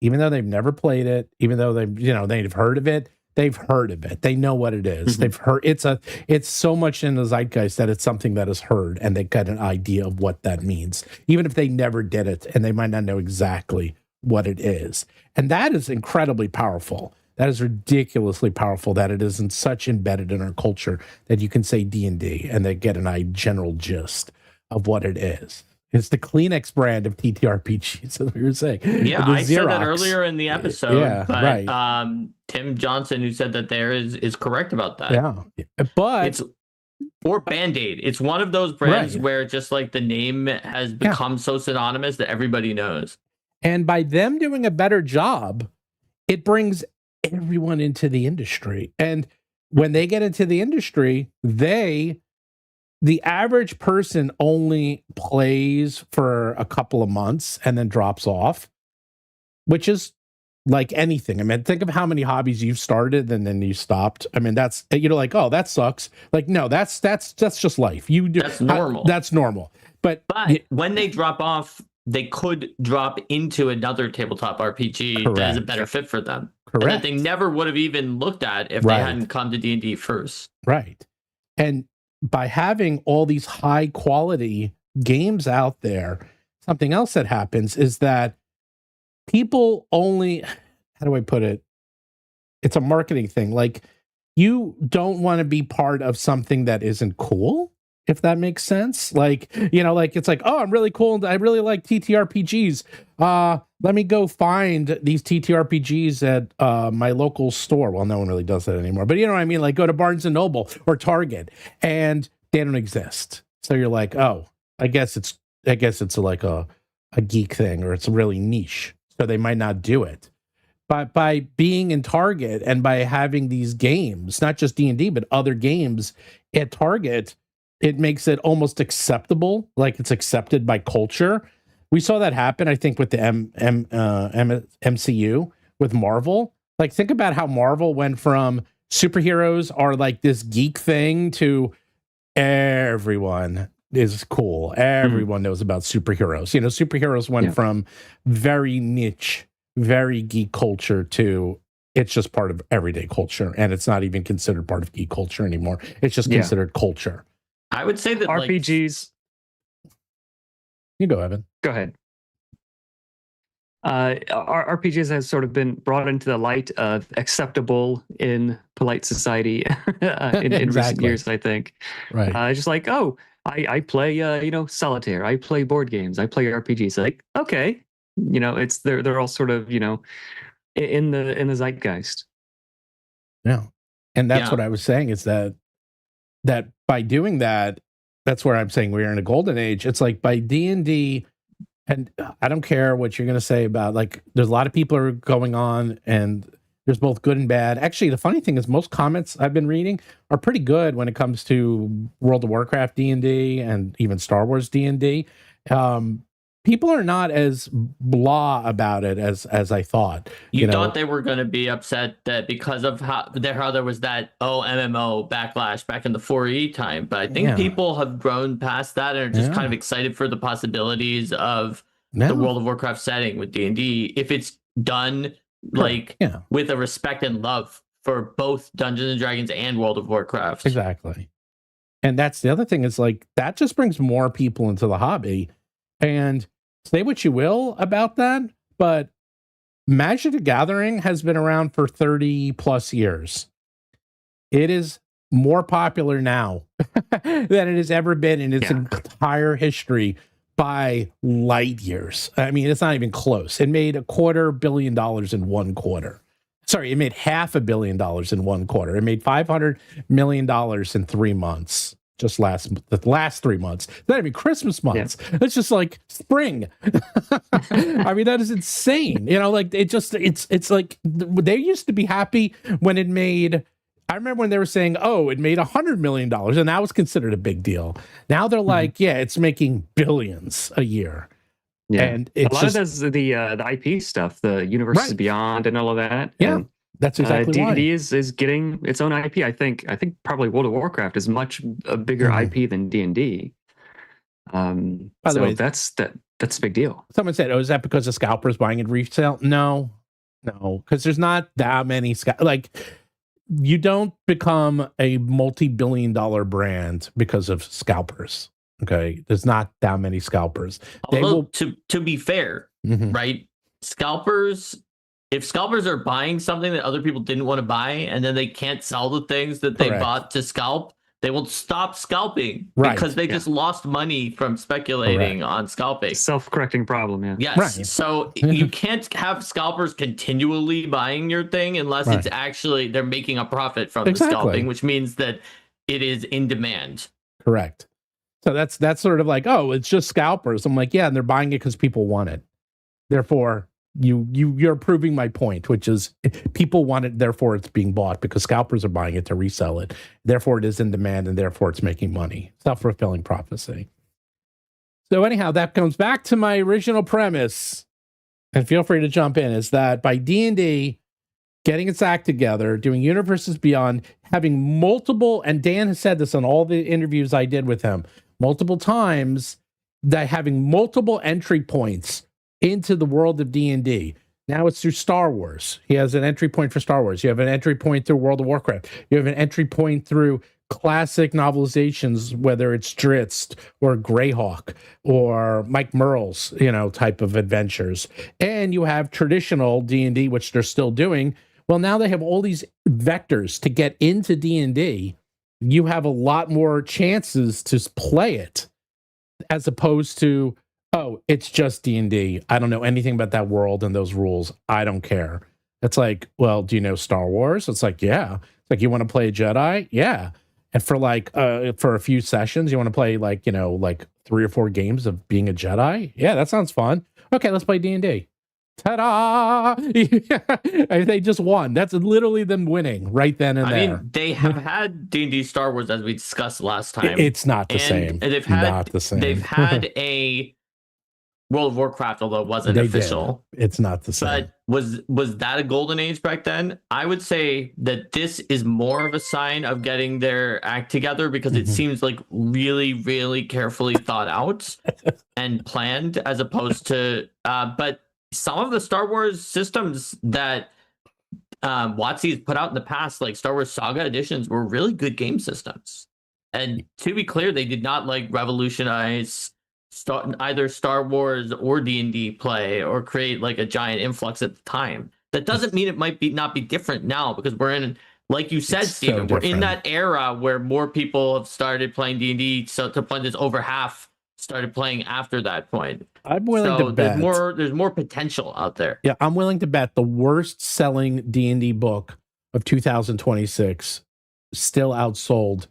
even though they've never played it, even though they've heard of it, they've heard of it. They know what it is. Mm-hmm. They've heard it's so much in the zeitgeist that it's something that is heard, and they got an idea of what that means, even if they never did it, and they might not know exactly what it is. And that is incredibly powerful. That is ridiculously powerful, that it isn't such embedded in our culture that you can say D&D and they get a general gist of what it is. It's the Kleenex brand of TTRPGs, as we were saying. Yeah, I said that earlier in the episode. Yeah, but, right. Tim Johnson, who said that there, is correct about that. Yeah, but it's or Band-Aid. It's one of those brands where just like the name has become so synonymous that everybody knows. And by them doing a better job, it brings everyone into the industry. And when they get into the industry, the average person only plays for a couple of months and then drops off, which is like anything. I mean, think of how many hobbies you've started and then you stopped. I mean, that's, like, oh, that sucks. Like, no, that's just life. That's normal. That's normal. But when they drop off, they could drop into another tabletop RPG that is a better fit for them. Correct. And that they never would have even looked at if they hadn't come to D&D first. Right. And by having all these high quality games out there, something else that happens is that people only, how do I put it? It's a marketing thing. Like, you don't want to be part of something that isn't cool, if that makes sense. Like, like, it's like, oh, I'm really cool. I really like TTRPGs. Let me go find these TTRPGs at my local store. Well, no one really does that anymore, but you know what I mean? Like, go to Barnes and Noble or Target, and they don't exist. So you're like, oh, I guess it's like a geek thing, or it's really niche. So they might not do it. But by being in Target and by having these games, not just D&D, but other games at Target, it makes it almost acceptable, like it's accepted by culture. We saw that happen, I think, with the MCU, with Marvel. Like, think about how Marvel went from superheroes are like this geek thing to everyone is cool. Everyone knows about superheroes. You know, superheroes went from very niche, very geek culture to it's just part of everyday culture, and it's not even considered part of geek culture anymore. It's just considered culture. I would say that RPGs. You go, Evan. Go ahead. RPGs has sort of been brought into the light of acceptable in polite society in recent years, I think. Right. Just like, oh, I play, solitaire. I play board games. I play RPGs. Like, okay, it's they're all sort of, in the zeitgeist. Yeah, and that's what I was saying is that by doing that, that's where I'm saying we're in a golden age. It's like by D&D. And I don't care what you're going to say about, like, there's a lot of people are going on and there's both good and bad. Actually, the funny thing is most comments I've been reading are pretty good when it comes to World of Warcraft D&D and even Star Wars D&D. People are not as blah about it as I thought. You thought they were going to be upset that because of how there was that MMO backlash back in the 4E time, but I think people have grown past that and are just kind of excited for the possibilities of the World of Warcraft setting with D&D if it's done with a respect and love for both Dungeons and Dragons and World of Warcraft. Exactly. And that's the other thing is like that just brings more people into the hobby. And say what you will about that, but Magic the Gathering has been around for 30 plus years. It is more popular now than it has ever been in its entire history by light years. I mean, it's not even close. It made $250 million in 1 quarter. Sorry, it made $500 million in 1 quarter. It made $500 million in 3 months. Just the last 3 months. Not even Christmas months. Yeah. It's just like spring. I mean, that is insane. Like it's like they used to be happy when it made. I remember when they were saying, "Oh, it made $100 million," and that was considered a big deal. Now they're like, "Yeah, it's making billions a year." Yeah, and it's a lot of that's the IP stuff, the Universes Beyond, and all of that. Yeah. And that's exactly why D&D is getting its own IP. I think probably World of Warcraft is much a bigger IP than D&D. By the way, that's a big deal. Someone said, "Oh, is that because the scalpers buying it resale?" No, because there's not that many you don't become a multi-billion-dollar brand because of scalpers. Okay, there's not that many scalpers. Although, to be fair, right? If scalpers are buying something that other people didn't want to buy, and then they can't sell the things that they bought to scalp, they will stop scalping because they just lost money from speculating on scalping. Self-correcting problem, yeah. Yes. Right. So you can't have scalpers continually buying your thing unless it's actually they're making a profit from the scalping, which means that it is in demand. Correct. So that's sort of like, oh, it's just scalpers. I'm like, yeah, and they're buying it because people want it. Therefore, you're proving my point, which is people want it, therefore it's being bought because scalpers are buying it to resell it. Therefore, it is in demand, and therefore it's making money. Self-fulfilling prophecy. So anyhow, that comes back to my original premise, and feel free to jump in, is that by D&D getting its act together, doing Universes Beyond, having multiple, and Dan has said this on all the interviews I did with him, multiple times, that having multiple entry points into the world of D&D. Now it's through Star Wars. He has an entry point for Star Wars. You have an entry point through World of Warcraft. You have an entry point through classic novelizations, whether it's Drizzt or Greyhawk or Mike Merle's, type of adventures. And you have traditional D&D, which they're still doing. Well, now they have all these vectors to get into D&D. You have a lot more chances to play it as opposed to, oh, it's just D&D. I don't know anything about that world and those rules. I don't care. It's like, well, do you know Star Wars? It's like, yeah. It's like, you want to play a Jedi? Yeah. And for for a few sessions, you want to play 3 or 4 games of being a Jedi? Yeah, that sounds fun. Okay, let's play D&D. Ta-da! They just won. That's literally them winning right then and there. I mean, they have had D&D Star Wars, as we discussed last time. It's not the same. And they've had a World of Warcraft, although it wasn't They official. did. It's not the same. But was that a golden age back then? I would say that this is more of a sign of getting their act together, because it seems like really, really carefully thought out and planned, as opposed to but some of the Star Wars systems that WotC's has put out in the past, like Star Wars Saga editions, were really good game systems. And to be clear, they did not like revolutionize either Star Wars or D&D play or create like a giant influx at the time. That doesn't mean it might not be different now, because we're in, like you said, Stephen, we're in that era where more people have started playing D&D. So to point this, over half started playing after that point. I'm willing to bet there's more potential out there. Yeah, I'm willing to bet the worst selling D&D book of 2026 still outsold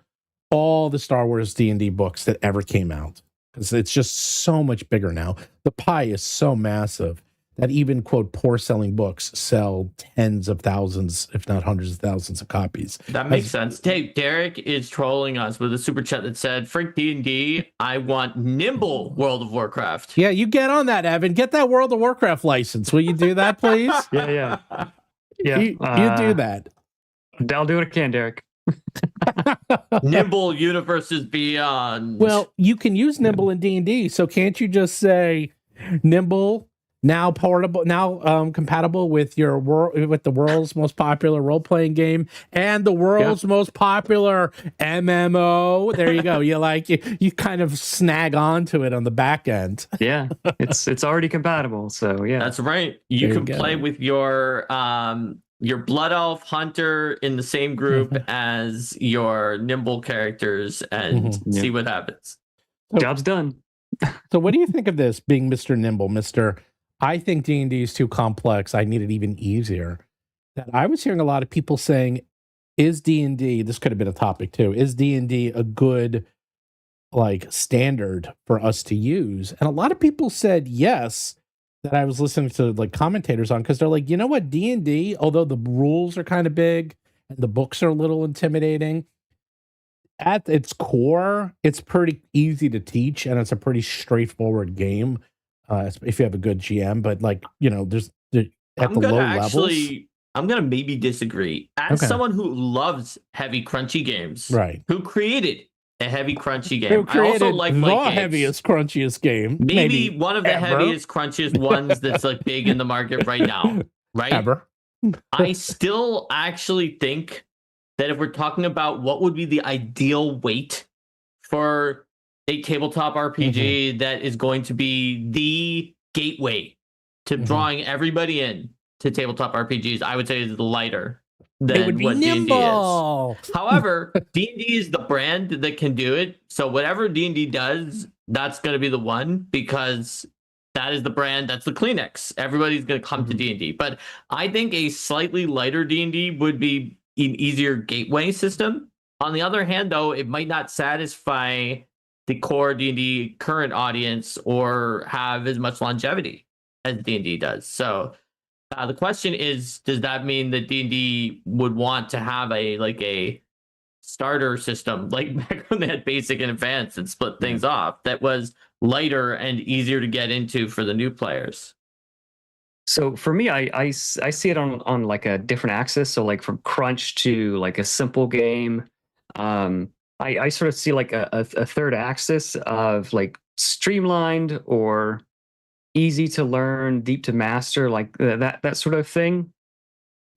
all the Star Wars D&D books that ever came out. Because it's just so much bigger now. The pie is so massive that even, quote, poor selling books sell tens of thousands, if not hundreds of thousands of copies. That makes sense. Hey, Derek is trolling us with a super chat that said, "Frick D&D, I want Nimble World of Warcraft." Yeah, you get on that, Evan. Get that World of Warcraft license. Will you do that, please? Yeah. You do that. I'll do what I can, Derek. Nimble Universes Beyond. Well, you can use Nimble in D&D, so can't you just say Nimble now portable, now compatible with with the world's most popular role-playing game and the world's most popular MMO? There you go. You kind of snag onto it on the back end. Yeah, it's already compatible. So yeah, that's right. You can play with your Blood Elf Hunter in the same group as your Nimble characters and see what happens. Job's done. So what do you think of this being Mr. Nimble? I think D&D is too complex. I need it even easier. That I was hearing a lot of people saying, is D&D, this could have been a topic too, is D&D a good standard for us to use? And a lot of people said yes, that I was listening to commentators on, because they're like, you know what, D&D, although the rules are kind of big and the books are a little intimidating, at its core, it's pretty easy to teach, and it's a pretty straightforward game if you have a good GM. But there's at the low levels. I'm gonna maybe disagree. As someone who loves heavy, crunchy games, right? Who created a heavy, crunchy game? Who created I also like the heaviest, crunchiest game? Maybe one of the heaviest, crunchiest ones that's big in the market right now. Right? Ever. I still actually think that if we're talking about what would be the ideal weight for a tabletop RPG that is going to be the gateway to drawing everybody in to tabletop RPGs, I would say is lighter than what D&D is. However, D&D is the brand that can do it. So whatever D&D does, that's going to be the one, because that is the brand, that's the Kleenex. Everybody's going to come to D&D. But I think a slightly lighter D&D would be an easier gateway system. On the other hand, though, it might not satisfy the core D&D current audience or have as much longevity as D&D does. So the question is, does that mean that D&D would want to have a starter system, like back when they had basic and advanced and split things off, that was lighter and easier to get into for the new players? So for me, I see it on a different axis. So from crunch to a simple game. I sort of see a third axis of streamlined or easy to learn, deep to master, that sort of thing.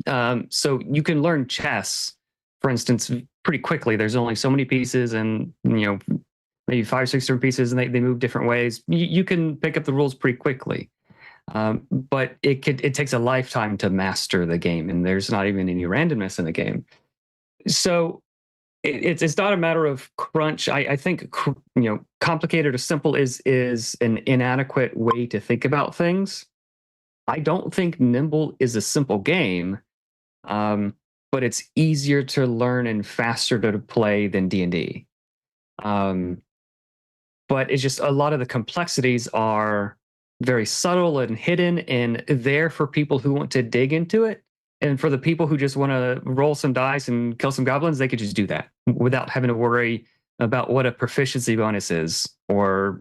So you can learn chess, for instance, pretty quickly. There's only so many pieces, and maybe 5 or 6 different pieces, and they move different ways. You can pick up the rules pretty quickly. But it takes a lifetime to master the game, and there's not even any randomness in the game. So it's not a matter of crunch. I think complicated or simple is an inadequate way to think about things. I don't think Nimble is a simple game, but it's easier to learn and faster to play than D&D. But it's just a lot of the complexities are very subtle and hidden and there for people who want to dig into it. And for the people who just want to roll some dice and kill some goblins, they could just do that without having to worry about what a proficiency bonus is, or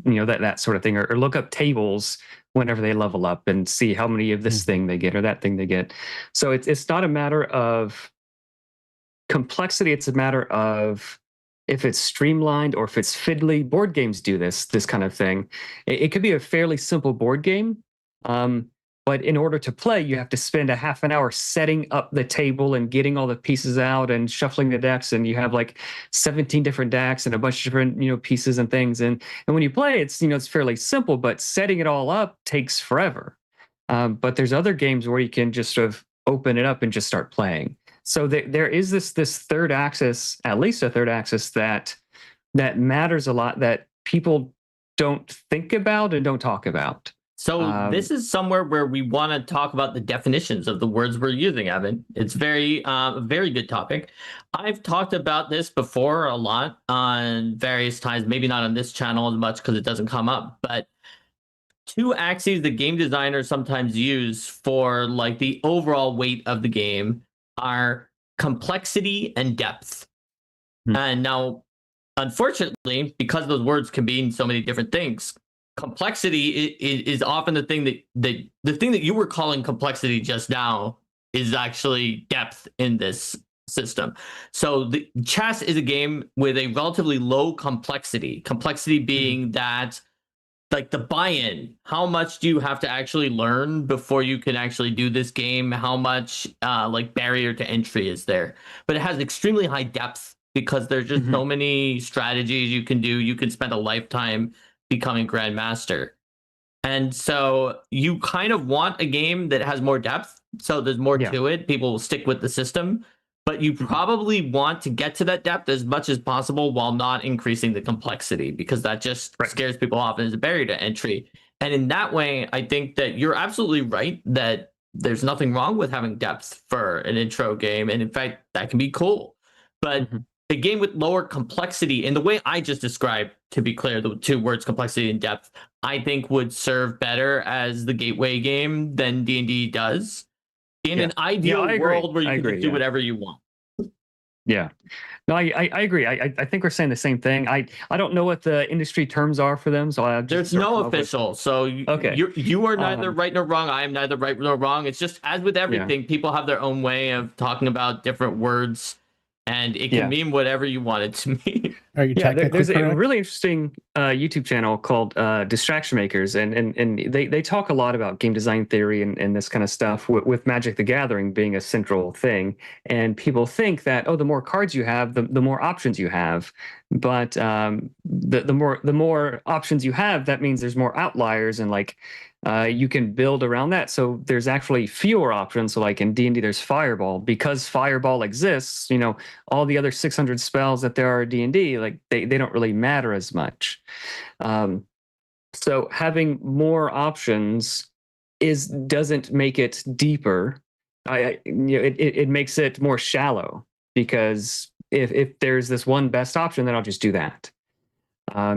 that sort of thing, or look up tables whenever they level up and see how many of this thing they get or that thing they get. So it's not a matter of complexity, it's a matter of if it's streamlined or if it's fiddly. Board games do this kind of thing. It could be a fairly simple board game, but in order to play, you have to spend a half an hour setting up the table and getting all the pieces out and shuffling the decks. And you have like 17 different decks and a bunch of different, pieces and things. And when you play, it's fairly simple, but setting it all up takes forever. But there's other games where you can just sort of open it up and just start playing. So there is this third axis, at least a third axis that matters a lot, that people don't think about and don't talk about. So this is somewhere where we want to talk about the definitions of the words we're using, Evan. It's very good topic. I've talked about this before a lot on various times, maybe not on this channel as much because it doesn't come up, but two axes the game designers sometimes use for like the overall weight of the game are complexity and depth. And now, unfortunately, because those words can mean so many different things, complexity is often the thing the thing that you were calling complexity just now is actually depth in this system. So the chess is a game with a relatively low complexity being that, like, the buy-in, how much do you have to actually learn before you can actually do this game, how much like barrier to entry is there, but it has extremely high depth because there's just so many strategies you can do. You can spend a lifetime becoming grandmaster. And so you kind of want a game that has more depth, so there's more to it. People will stick with the system, but you probably want to get to that depth as much as possible while not increasing the complexity, because that just scares people off and is a barrier to entry. And in that way, I think that you're absolutely right that there's nothing wrong with having depth for an intro game, and in fact that can be cool. But a game with lower complexity, in the way I just described, to be clear, the two words complexity and depth, I think would serve better as the gateway game than D&D does. In an ideal world where you can do whatever you want. Yeah. No, I agree. I think we're saying the same thing. I don't know what the industry terms are for them, so there's no official. So you are neither right nor wrong. I am neither right nor wrong. It's just, as with everything, people have their own way of talking about different words, and it can mean whatever you want it to mean. Are you there's a really interesting YouTube channel called Distraction Makers, and they talk a lot about game design theory and this kind of stuff, with Magic the Gathering being a central thing. And people think that, the more cards you have, the more options you have. But the more options you have, that means there's more outliers, and like you can build around that. So there's actually fewer options. So like in D&D, there's Fireball. Because Fireball exists, all the other 600 spells that there are in D&D, like they don't really matter as much. So having more options doesn't make it deeper. It makes it more shallow, because if there's this one best option, then I'll just do that.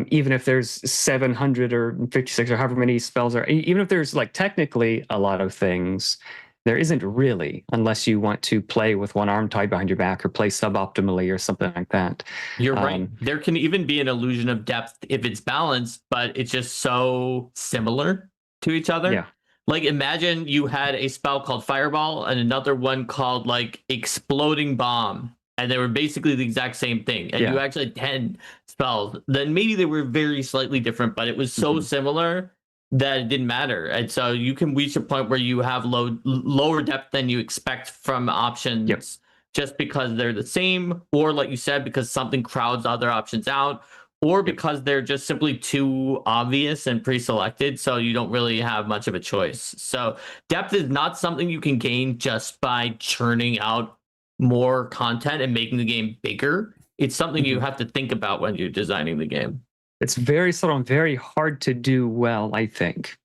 Even if there's 700 or 56 or however many spells are, even if there's like technically a lot of things, there isn't really, unless you want to play with one arm tied behind your back or play suboptimally or something like that. You're right. There can even be an illusion of depth if it's balanced, but it's just so similar to each other. Yeah. Like, imagine you had a spell called Fireball and another one called like Exploding Bomb, and they were basically the exact same thing. And you actually had 10 spells. Then maybe they were very slightly different, but it was so similar that it didn't matter. And so you can reach a point where you have lower depth than you expect from options just because they're the same, or like you said, because something crowds other options out, or because they're just simply too obvious and pre-selected, so you don't really have much of a choice. So depth is not something you can gain just by churning out more content and making the game bigger. It's something you have to think about when you're designing the game. It's very subtle and very hard to do well, I think,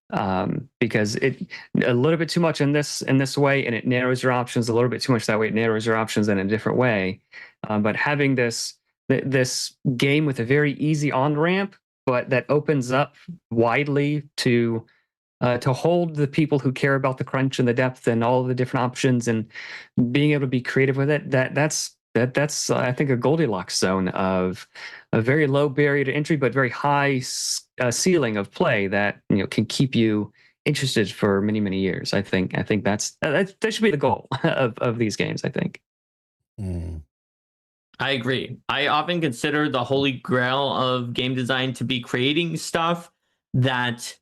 because it a little bit too much in this way, and it narrows your options. A little bit too much that way, it narrows your options in a different way. But having this game with a very easy on ramp, but that opens up widely to hold the people who care about the crunch and the depth and all of the different options, and being able to be creative with it, that's that's I think a Goldilocks zone of a very low barrier to entry, but very high ceiling of play that can keep you interested for many years. I think that should be the goal of these games. I think. Mm. I agree. I often consider the holy grail of game design to be creating stuff that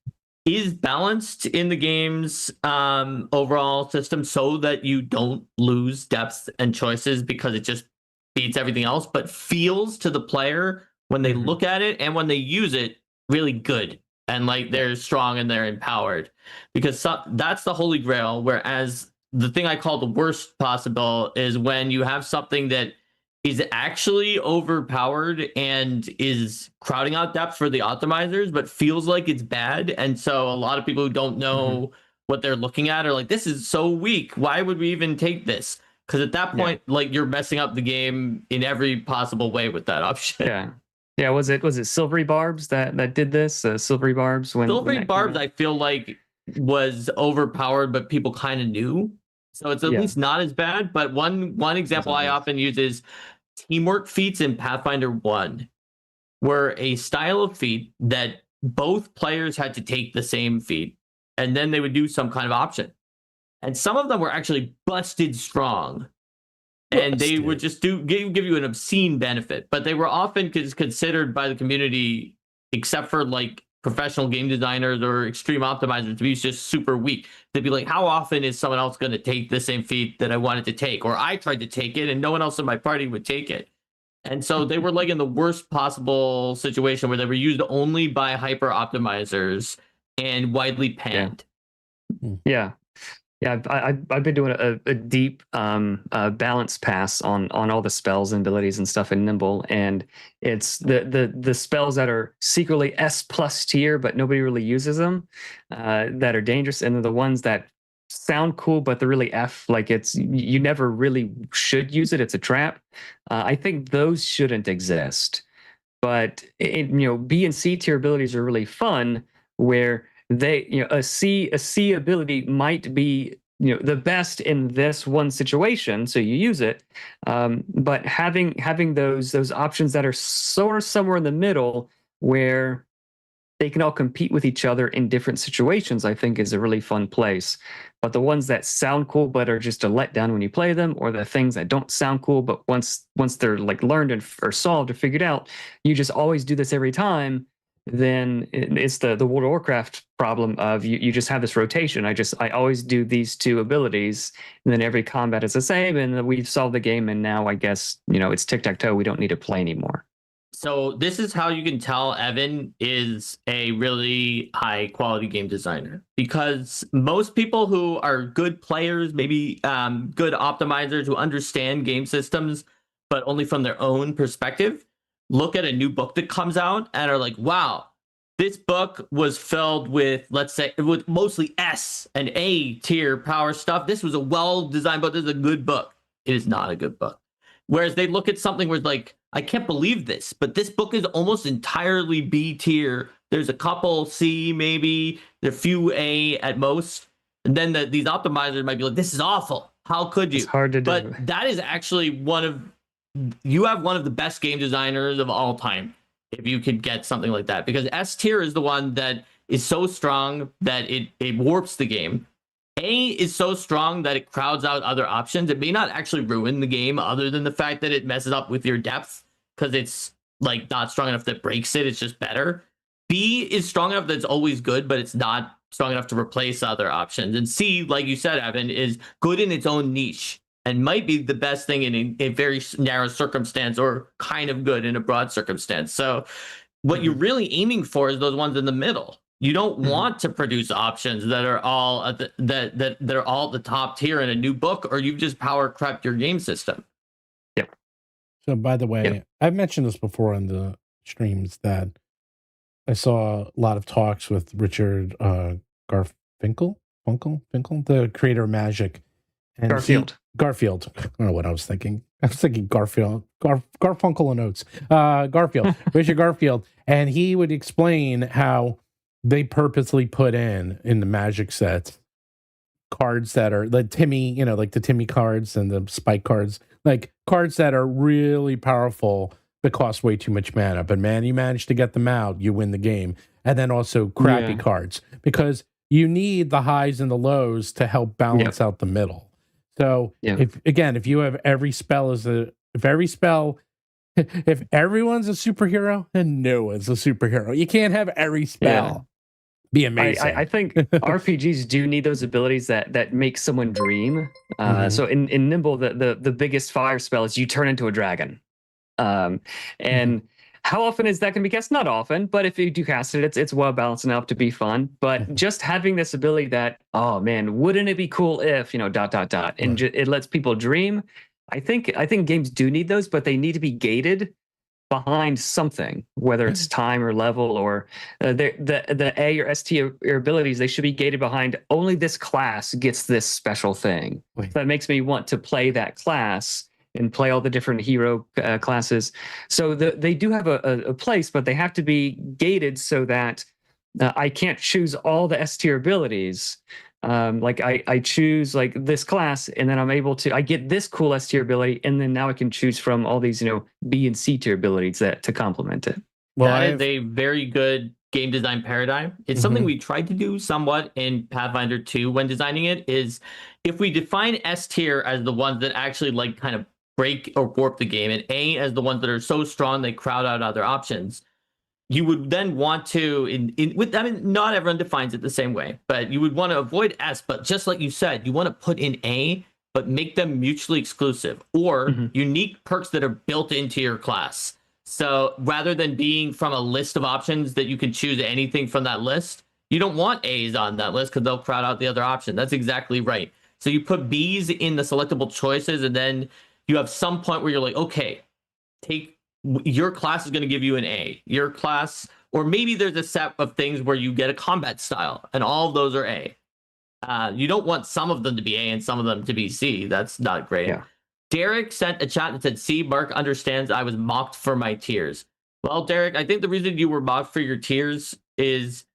is balanced in the game's overall system so that you don't lose depth and choices because it just beats everything else, but feels to the player when they look at it and when they use it really good and like they're strong and they're empowered, because that's the holy grail. Whereas the thing I call the worst possible is when you have something that is actually overpowered and is crowding out depth for the optimizers, but feels like it's bad. And so a lot of people who don't know what they're looking at are like, this is so weak. Why would we even take this? Because at that point, like you're messing up the game in every possible way with that option. Yeah. Was it Silvery Barbs that did this? Silvery Barbs Silvery Barbs, I feel like was overpowered, but people kind of knew. So it's at least not as bad. But one example I often use is teamwork feats in Pathfinder 1 were a style of feat that both players had to take the same feat, and then they would do some kind of option. And some of them were actually busted strong. And they would just give you an obscene benefit. But they were often considered by the community, except for like professional game designers or extreme optimizers, to be just super weak. They'd be like, how often is someone else going to take the same feat that I wanted to take? Or I tried to take it and no one else in my party would take it. And so they were like in the worst possible situation where they were used only by hyper optimizers and widely panned. Yeah, I've been doing a deep balance pass on all the spells and abilities and stuff in Nimble, and it's the spells that are secretly S+ tier but nobody really uses them, that are dangerous, and then the ones that sound cool but they're really F, like you never really should use it. It's a trap. I think those shouldn't exist, but B and C tier abilities are really fun where they a C ability might be the best in this one situation, so you use it, but having those options that are sort of somewhere in the middle where they can all compete with each other in different situations, I think is a really fun place. But the ones that sound cool but are just a letdown when you play them, or the things that don't sound cool but once they're like learned or solved or figured out, you just always do this every time, then it's the World of Warcraft problem of you just have this rotation. I always do these two abilities, and then every combat is the same, and we've solved the game, and now I guess it's tic-tac-toe. We don't need to play anymore. So this is how you can tell Evan is a really high quality game designer, because most people who are good players, maybe good optimizers who understand game systems, but only from their own perspective, look at a new book that comes out and are like, wow, this book was filled with, let's say, with mostly S and A tier power stuff. This was a well-designed book. This is a good book. It is not a good book. Whereas they look at something where it's like, I can't believe this, but this book is almost entirely B tier. There's a couple C, maybe, a few A at most. And then these optimizers might be like, this is awful. How could you? It's hard to do. But that is actually you have one of the best game designers of all time if you could get something like that, because S tier is the one that is so strong that it warps the game. A is so strong that it crowds out other options. It may not actually ruin the game other than the fact that it messes up with your depth because it's like not strong enough that breaks it. It's just better. B is strong enough that it's always good, but it's not strong enough to replace other options. And C, like you said, Evan, is good in its own niche and might be the best thing in a very narrow circumstance, or kind of good in a broad circumstance. So what you're really aiming for is those ones in the middle. You don't want to produce options that are all at that are all at the top tier in a new book, or you've just power crept your game system. Yep. So by the way, I've mentioned this before on the streams that I saw a lot of talks with Richard Garfinkel, the creator of Magic. And Garfield. I don't know what I was thinking. I was thinking Garfield. Garfunkel and Oates. Garfield. Richard Garfield. And he would explain how they purposely put in the Magic sets cards that are like Timmy, like the Timmy cards and the Spike cards like cards that are really powerful but cost way too much mana. But man, you manage to get them out, you win the game. And then also crappy cards, because you need the highs and the lows to help balance out the middle. So if you have every spell if everyone's a superhero, then no one's a superhero. You can't have every spell be amazing. I think RPGs do need those abilities that make someone dream. So in Nimble, the biggest fire spell is you turn into a dragon. And how often is that going to be cast? Not often, but if you do cast it, it's well balanced enough to be fun. But just having this ability that, oh man, wouldn't it be cool if, and it lets people dream. I think games do need those, but they need to be gated behind something, whether it's time or level or the A or S tier abilities. They should be gated behind only this class gets this special thing. That makes me want to play that class and play all the different hero classes. So they do have a place, but they have to be gated so that I can't choose all the S tier abilities. Like I choose like this class, and then I get this cool S tier ability, and then now I can choose from all these, B and C tier abilities to complement it. Well, that is a very good game design paradigm. It's something we tried to do somewhat in Pathfinder 2 when designing it, is if we define S tier as the ones that actually like kind of break or warp the game, and A as the ones that are so strong they crowd out other options, you would then want to, not everyone defines it the same way, but you would want to avoid S, but just like you said, you want to put in A, but make them mutually exclusive or unique perks that are built into your class. So rather than being from a list of options that you can choose anything from that list, you don't want A's on that list because they'll crowd out the other option. That's exactly right. So you put B's in the selectable choices, and then you have some point where you're like, okay, your class is going to give you an A. Your class, or maybe there's a set of things where you get a combat style, and all of those are A. You don't want some of them to be A and some of them to be C. That's not great. Yeah. Derek sent a chat that said, "See, Mark understands I was mocked for my tiers." Well, Derek, I think the reason you were mocked for your tiers is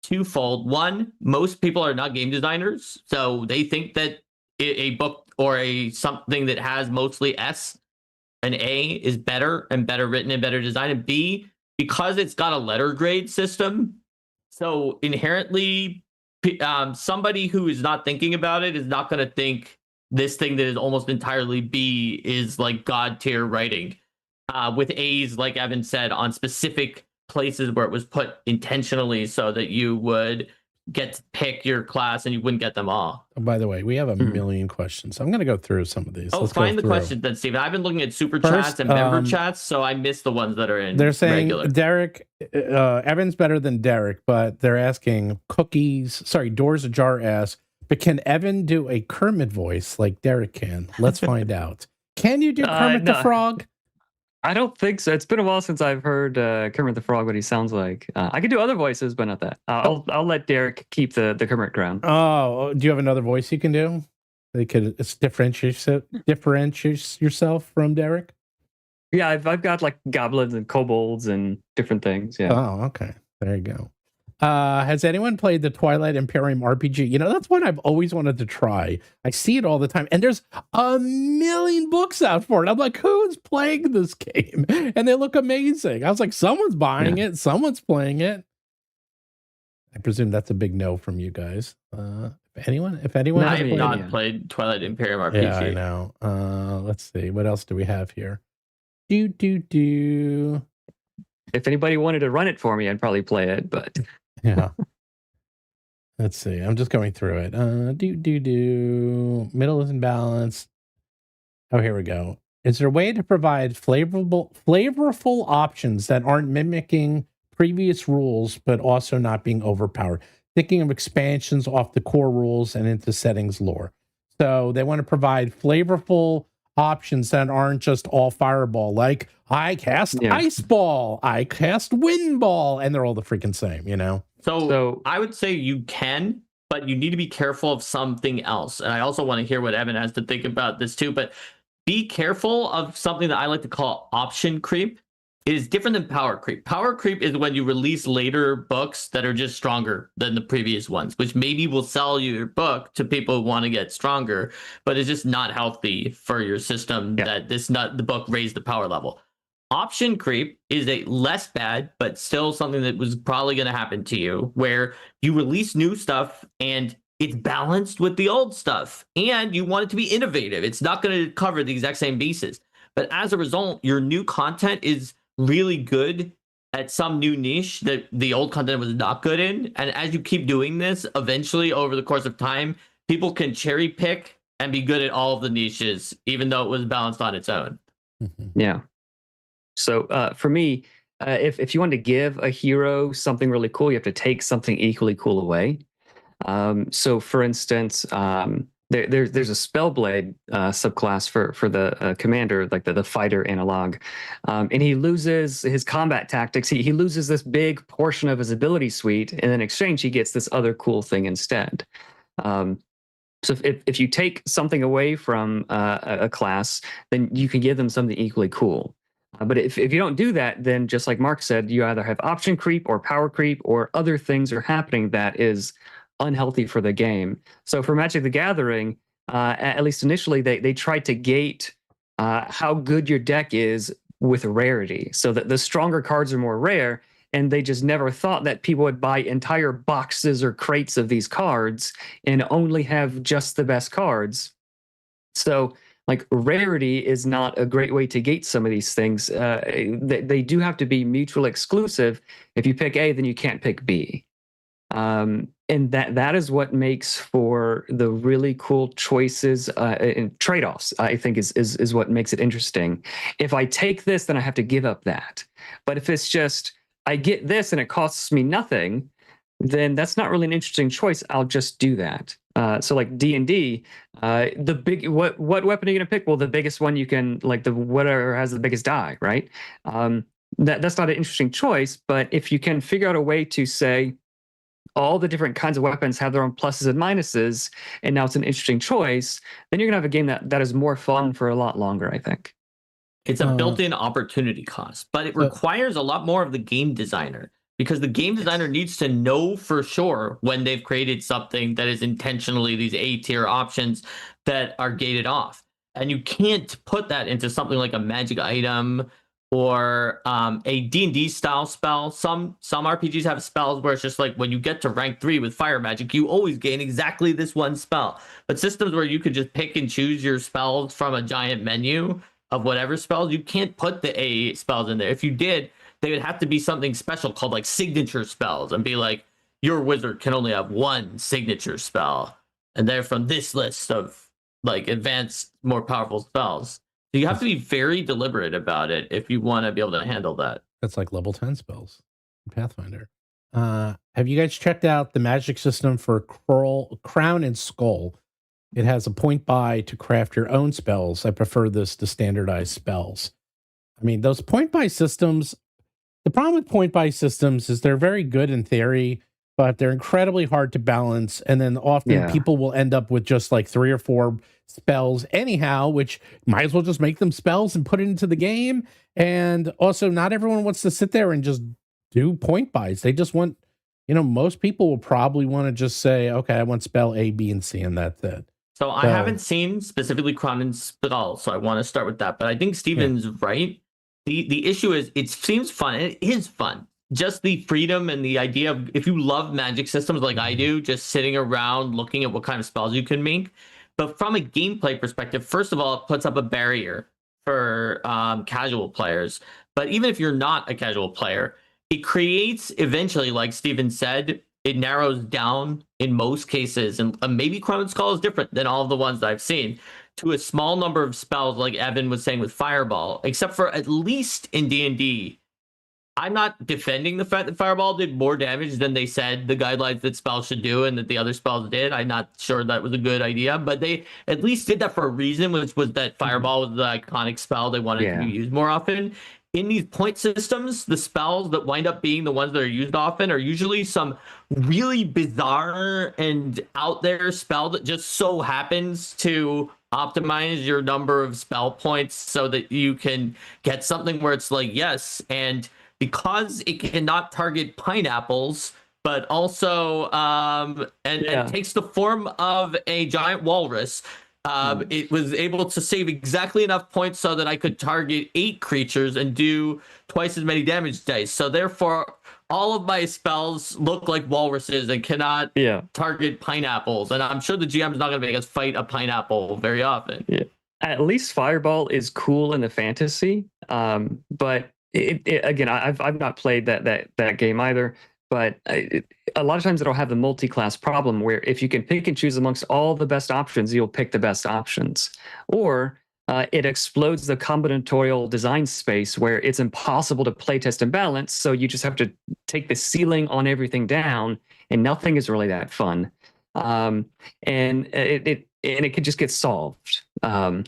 twofold. One, most people are not game designers, so they think that a book or something that has mostly S and A is better and better written and better designed. And B, because it's got a letter grade system, so inherently somebody who is not thinking about it is not going to think this thing that is almost entirely B is like God tier writing, with A's, like Evan said, on specific places where it was put intentionally so that you would get to pick your class and you wouldn't get them all. Oh, by the way, we have a million questions. I'm going to go through some of these. Let's find the questions then, Steven. I've been looking at super chats and member chats, so I missed the ones that are in. They're saying regular. Derek, Evan's better than Derek, but they're asking Doors Ajar asks, but can Evan do a Kermit voice like Derek can? Let's find out. Can you do Kermit the Frog? I don't think so. It's been a while since I've heard Kermit the Frog, what he sounds like. I can do other voices, but not that. I'll let Derek keep the Kermit crown. Oh, do you have another voice you can do? They could differentiate yourself from Derek? Yeah, I've got like goblins and kobolds and different things. Yeah. Oh, okay. There you go. Has anyone played the Twilight Imperium RPG? That's one I've always wanted to try. I see it all the time, and there's a million books out for it. I'm like, who's playing this game? And they look amazing. I was like, someone's buying it, someone's playing it. I presume that's a big no from you guys. If anyone, I have not played Twilight Imperium RPG. Yeah, I know. Let's see, what else do we have here? Do. If anybody wanted to run it for me, I'd probably play it, but. Yeah. Let's see. I'm just going through it. Middle is in balance. Oh, here we go. Is there a way to provide flavorful options that aren't mimicking previous rules, but also not being overpowered? Thinking of expansions off the core rules and into settings lore. So they want to provide flavorful options that aren't just all fireball, like I cast ice ball, I cast wind ball, and they're all the freaking same, So I would say you can, but you need to be careful of something else. And I also want to hear what Evan has to think about this too, but be careful of something that I like to call option creep. is different than power creep. Power creep is when you release later books that are just stronger than the previous ones, which maybe will sell your book to people who want to get stronger, but it's just not healthy for your system that the book raised the power level. Option creep is a less bad, but still something that was probably going to happen to you, where you release new stuff and it's balanced with the old stuff, and you want it to be innovative. It's not going to cover the exact same bases. But as a result, your new content is really good at some new niche that the old content was not good in. And as you keep doing this, eventually over the course of time, people can cherry pick and be good at all of the niches, even though it was balanced on its own. Yeah. So for me, if you want to give a hero something really cool, you have to take something equally cool away. So for instance, there's a Spellblade subclass for the commander, like the fighter analog, and he loses his combat tactics. He loses this big portion of his ability suite, and in exchange, he gets this other cool thing instead. So if you take something away from a class, then you can give them something equally cool. But if you don't do that, then just like Mark said, you either have option creep or power creep, or other things are happening that is unhealthy for the game. So for Magic the Gathering, at least initially, they tried to gate how good your deck is with rarity, so that the stronger cards are more rare, and they just never thought that people would buy entire boxes or crates of these cards and only have just the best cards. So like rarity is not a great way to gate some of these things. They do have to be mutually exclusive. If you pick A, then you can't pick B. And that is what makes for the really cool choices and trade-offs, I think is what makes it interesting. If I take this, then I have to give up that. But if it's just, I get this and it costs me nothing, then that's not really an interesting choice. I'll just do that. So like D&D, the big, what weapon are you going to pick? Well, the biggest one you can, like the whatever has the biggest die, right? That's not an interesting choice, but if you can figure out a way to say, all the different kinds of weapons have their own pluses and minuses, and now it's an interesting choice, then you're going to have a game that is more fun for a lot longer, I think. It's a built-in opportunity cost, but it requires a lot more of the game designer, because the game designer needs to know for sure when they've created something that is intentionally these A-tier options that are gated off. And you can't put that into something like a magic item or a D&D style spell. Some RPGs have spells where it's just like when you get to rank 3 with fire magic, you always gain exactly this one spell. But systems where you could just pick and choose your spells from a giant menu of whatever spells, you can't put the A spells in there. If you did, they would have to be something special called like signature spells, and be like, your wizard can only have one signature spell, and they're from this list of like advanced, more powerful spells. So you have to be very deliberate about it if you want to be able to handle that. That's like level 10 spells in Pathfinder. Have you guys checked out the magic system for Crown and Skull? It has a point buy to craft your own spells. I prefer this to standardized spells. I mean, those point buy systems, the problem with point buy systems is they're very good in theory, but they're incredibly hard to balance. And then often people will end up with just like 3 or 4 spells anyhow, which might as well just make them spells and put it into the game. And also not everyone wants to sit there and just do point buys. They just want, most people will probably want to just say, okay, I want spell A, B, and C, and that's it. So I haven't seen specifically Crown and Skull, so I want to start with that. But I think Steven's right. The issue is it seems fun. And it is fun. Just the freedom and the idea of, if you love magic systems like I do, just sitting around looking at what kind of spells you can make. But from a gameplay perspective, first of all, it puts up a barrier for casual players. But even if you're not a casual player, it creates eventually, like Steven said, it narrows down in most cases. And maybe Crown and Skull is different than all of the ones that I've seen, to a small number of spells, like Evan was saying with Fireball, except for at least in D&D. I'm not defending the fact that Fireball did more damage than they said the guidelines that spells should do and that the other spells did. I'm not sure that was a good idea, but they at least did that for a reason, which was that Fireball was the iconic spell they wanted to use more often. in these point systems, the spells that wind up being the ones that are used often are usually some really bizarre and out there spell that just so happens to optimize your number of spell points so that you can get something where it's like, yes, and because it cannot target pineapples, but also and takes the form of a giant walrus. It was able to save exactly enough points so that I could target 8 creatures and do twice as many damage dice. So therefore, all of my spells look like walruses and cannot target pineapples. And I'm sure the GM is not going to make us fight a pineapple very often. Yeah. At least Fireball is cool in the fantasy, but again, I've not played that game either. But a lot of times it'll have the multi-class problem where if you can pick and choose amongst all the best options, you'll pick the best options. Or it explodes the combinatorial design space where it's impossible to play test and balance. So you just have to take the ceiling on everything down, and nothing is really that fun. And it could just get solved. So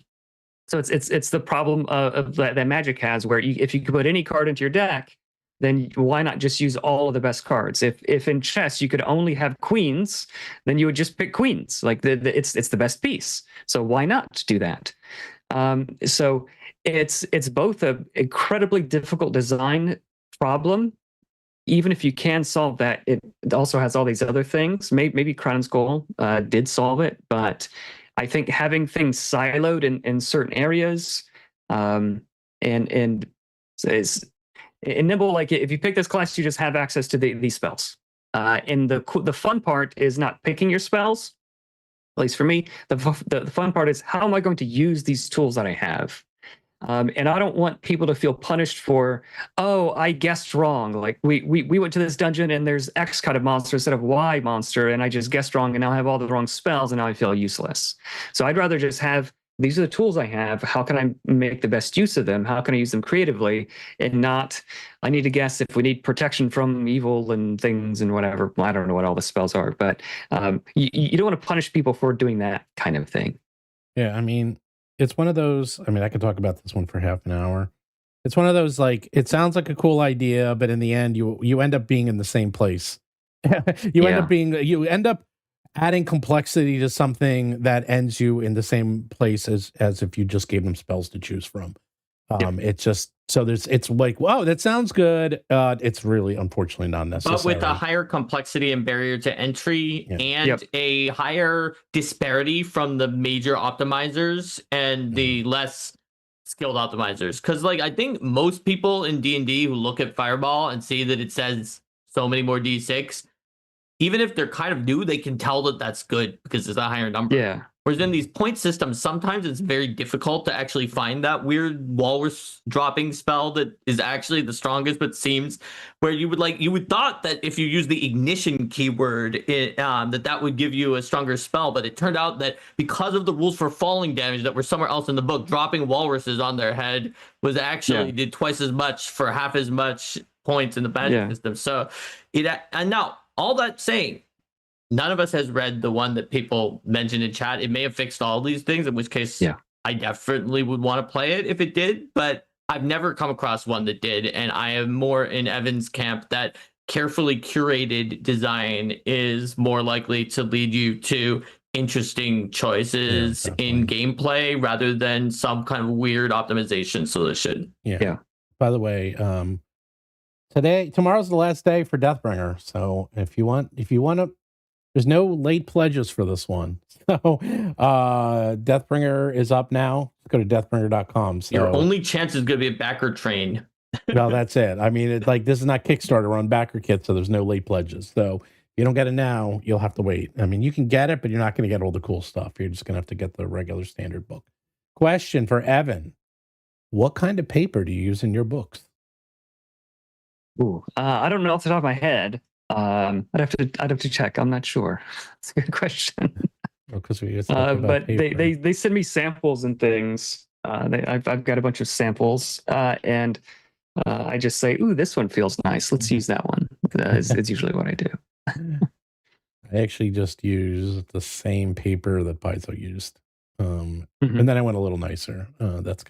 it's the problem of that Magic has, where if you could put any card into your deck, then why not just use all of the best cards? If in chess you could only have queens, then you would just pick queens. Like it's the best piece. So why not do that? So it's both an incredibly difficult design problem. Even if you can solve that, it also has all these other things. Maybe Crown and Skull did solve it, but I think having things siloed in certain areas in Nimble, like if you pick this class, you just have access to these spells. And the fun part is not picking your spells. At least for me, the fun part is how am I going to use these tools that I have? And I don't want people to feel punished for, oh, I guessed wrong. Like we went to this dungeon and there's X kind of monster instead of Y monster, and I just guessed wrong and now I have all the wrong spells and now I feel useless. So I'd rather just have, these are the tools I have. How can I make the best use of them? How can I use them creatively and not, I need to guess if we need protection from evil and things and whatever. Well, I don't know what all the spells are, but you don't want to punish people for doing that kind of thing. Yeah, I mean, it's one of those, I mean, I could talk about this one for half an hour. It's one of those, like, it sounds like a cool idea, but in the end, you end up being in the same place. You end up adding complexity to something that ends you in the same place as if you just gave them spells to choose from. It's just, so it's like, wow, that sounds good. It's really, unfortunately, not necessary. But with a higher complexity and barrier to entry and a higher disparity from the major optimizers and the less skilled optimizers. Because, like, I think most people in D&D who look at Fireball and see that it says so many more D6, even if they're kind of new, they can tell that that's good because it's a higher number. Yeah. Whereas in these point systems, sometimes it's very difficult to actually find that weird walrus dropping spell that is actually the strongest, but seems where you would thought that if you use the ignition keyword, that would give you a stronger spell. But it turned out that because of the rules for falling damage that were somewhere else in the book, dropping walruses on their head was actually did twice as much for half as much points in the magic system. So and now all that saying, none of us has read the one that people mentioned in chat. It may have fixed all these things, in which case I definitely would want to play it if it did, but I've never come across one that did. And I am more in Evan's camp that carefully curated design is more likely to lead you to interesting choices in gameplay rather than some kind of weird optimization solution. Yeah. By the way, tomorrow's the last day for Deathbringer. So if you want to, there's no late pledges for this one. So Deathbringer is up now. Go to deathbringer.com. So your only chance is going to be a backer train. Well, that's it. I mean, this is not Kickstarter, we're on backer kit, so there's no late pledges. So if you don't get it now, you'll have to wait. I mean, you can get it, but you're not going to get all the cool stuff. You're just going to have to get the regular standard book. Question for Evan. What kind of paper do you use in your books? Ooh, I don't know off the top of my head. I'd have to check. I'm not sure. That's a good question. Because but they send me samples and things. I've got a bunch of samples, and I just say, "Ooh, this one feels nice. Let's use that one." It's usually what I do. I actually just use the same paper that Paizo used, and then I went a little nicer. That's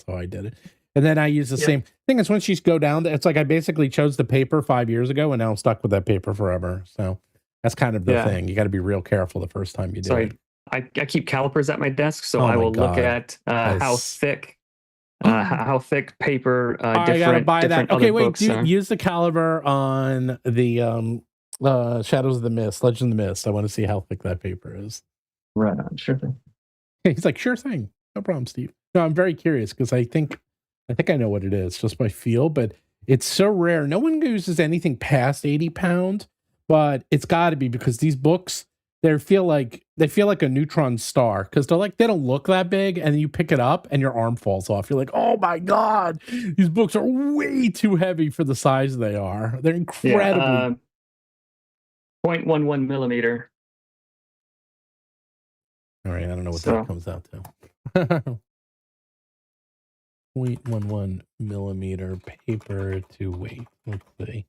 how I did it. And then I use the same thing as once you go down, it's like I basically chose the paper 5 years ago and now I'm stuck with that paper forever. So that's kind of the thing. You got to be real careful the first time you do it. I keep calipers at my desk, so Oh I my will look God. at how thick paper, I gotta buy that. different Okay, other wait. books Use the caliber on the Shadows of the Mist, Legend of the Mist. I want to see how thick that paper is. Right on, sure thing. He's like, sure thing, no problem, Steve. No, I'm very curious because I think I know what it is just by feel, but it's so rare. No one uses anything past 80 pound, but it's got to be because these books they feel like a neutron star because they don't look that big, and you pick it up and your arm falls off. You're like, oh my God, these books are way too heavy for the size they are. They're incredibly 0.11 millimeter. All right, I don't know what that comes out to. 0.11 millimeter paper to weight. Let's see.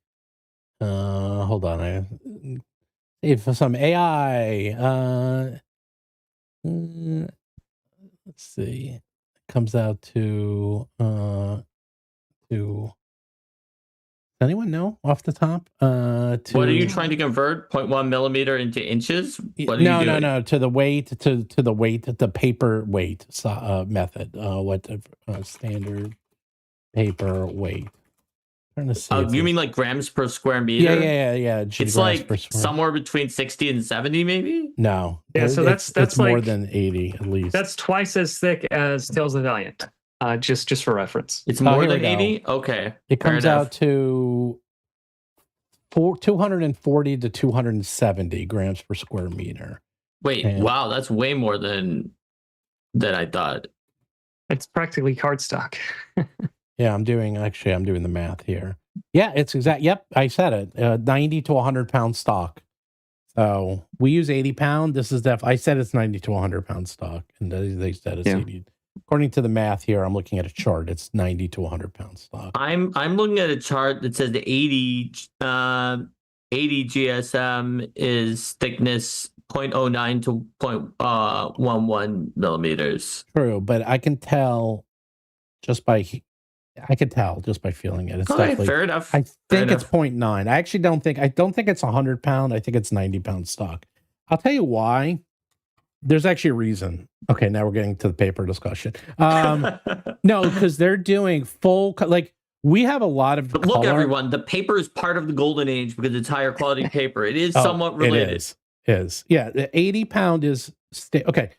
Hold on. If some AI, let's see, it comes out to does anyone know off the top? What are you trying to convert? 0.1 millimeter into inches? What are no, you doing? no, to the weight, to the weight, the paper weight method. What standard paper weight? Trying to see You mean like grams per square meter? Yeah. It's like somewhere between 60 and 70, maybe? No. Yeah, so that's more like, than 80 at least. That's twice as thick as Tales of the Valiant. Just for reference. It's more than 80? Okay. It comes out to 240 to 270 grams per square meter. Wait, wow, that's way more than I thought. It's practically cardstock. Yeah, I'm doing the math here. Yeah, it's exact. Yep, I said it. 90 to 100 pound stock. So we use 80 pound. This is I said it's 90 to 100 pound stock, and they said it's 80. According to the math here, I'm looking at a chart. It's 90 to 100 pound stock. I'm looking at a chart that says the 80 GSM is thickness 0.09 to 0.11 millimeters. True, but I can tell just by feeling it. It's definitely, fair enough. I think it's 0.9. I don't think it's 100 pound. I think it's 90 pound stock. I'll tell you why. There's actually a reason. Okay, now we're getting to the paper discussion. No, because they're doing full, we have a lot of But look, everyone, the paper is part of the golden age because it's higher quality paper. It is somewhat related. It is. Yeah, the 80 pound is, okay.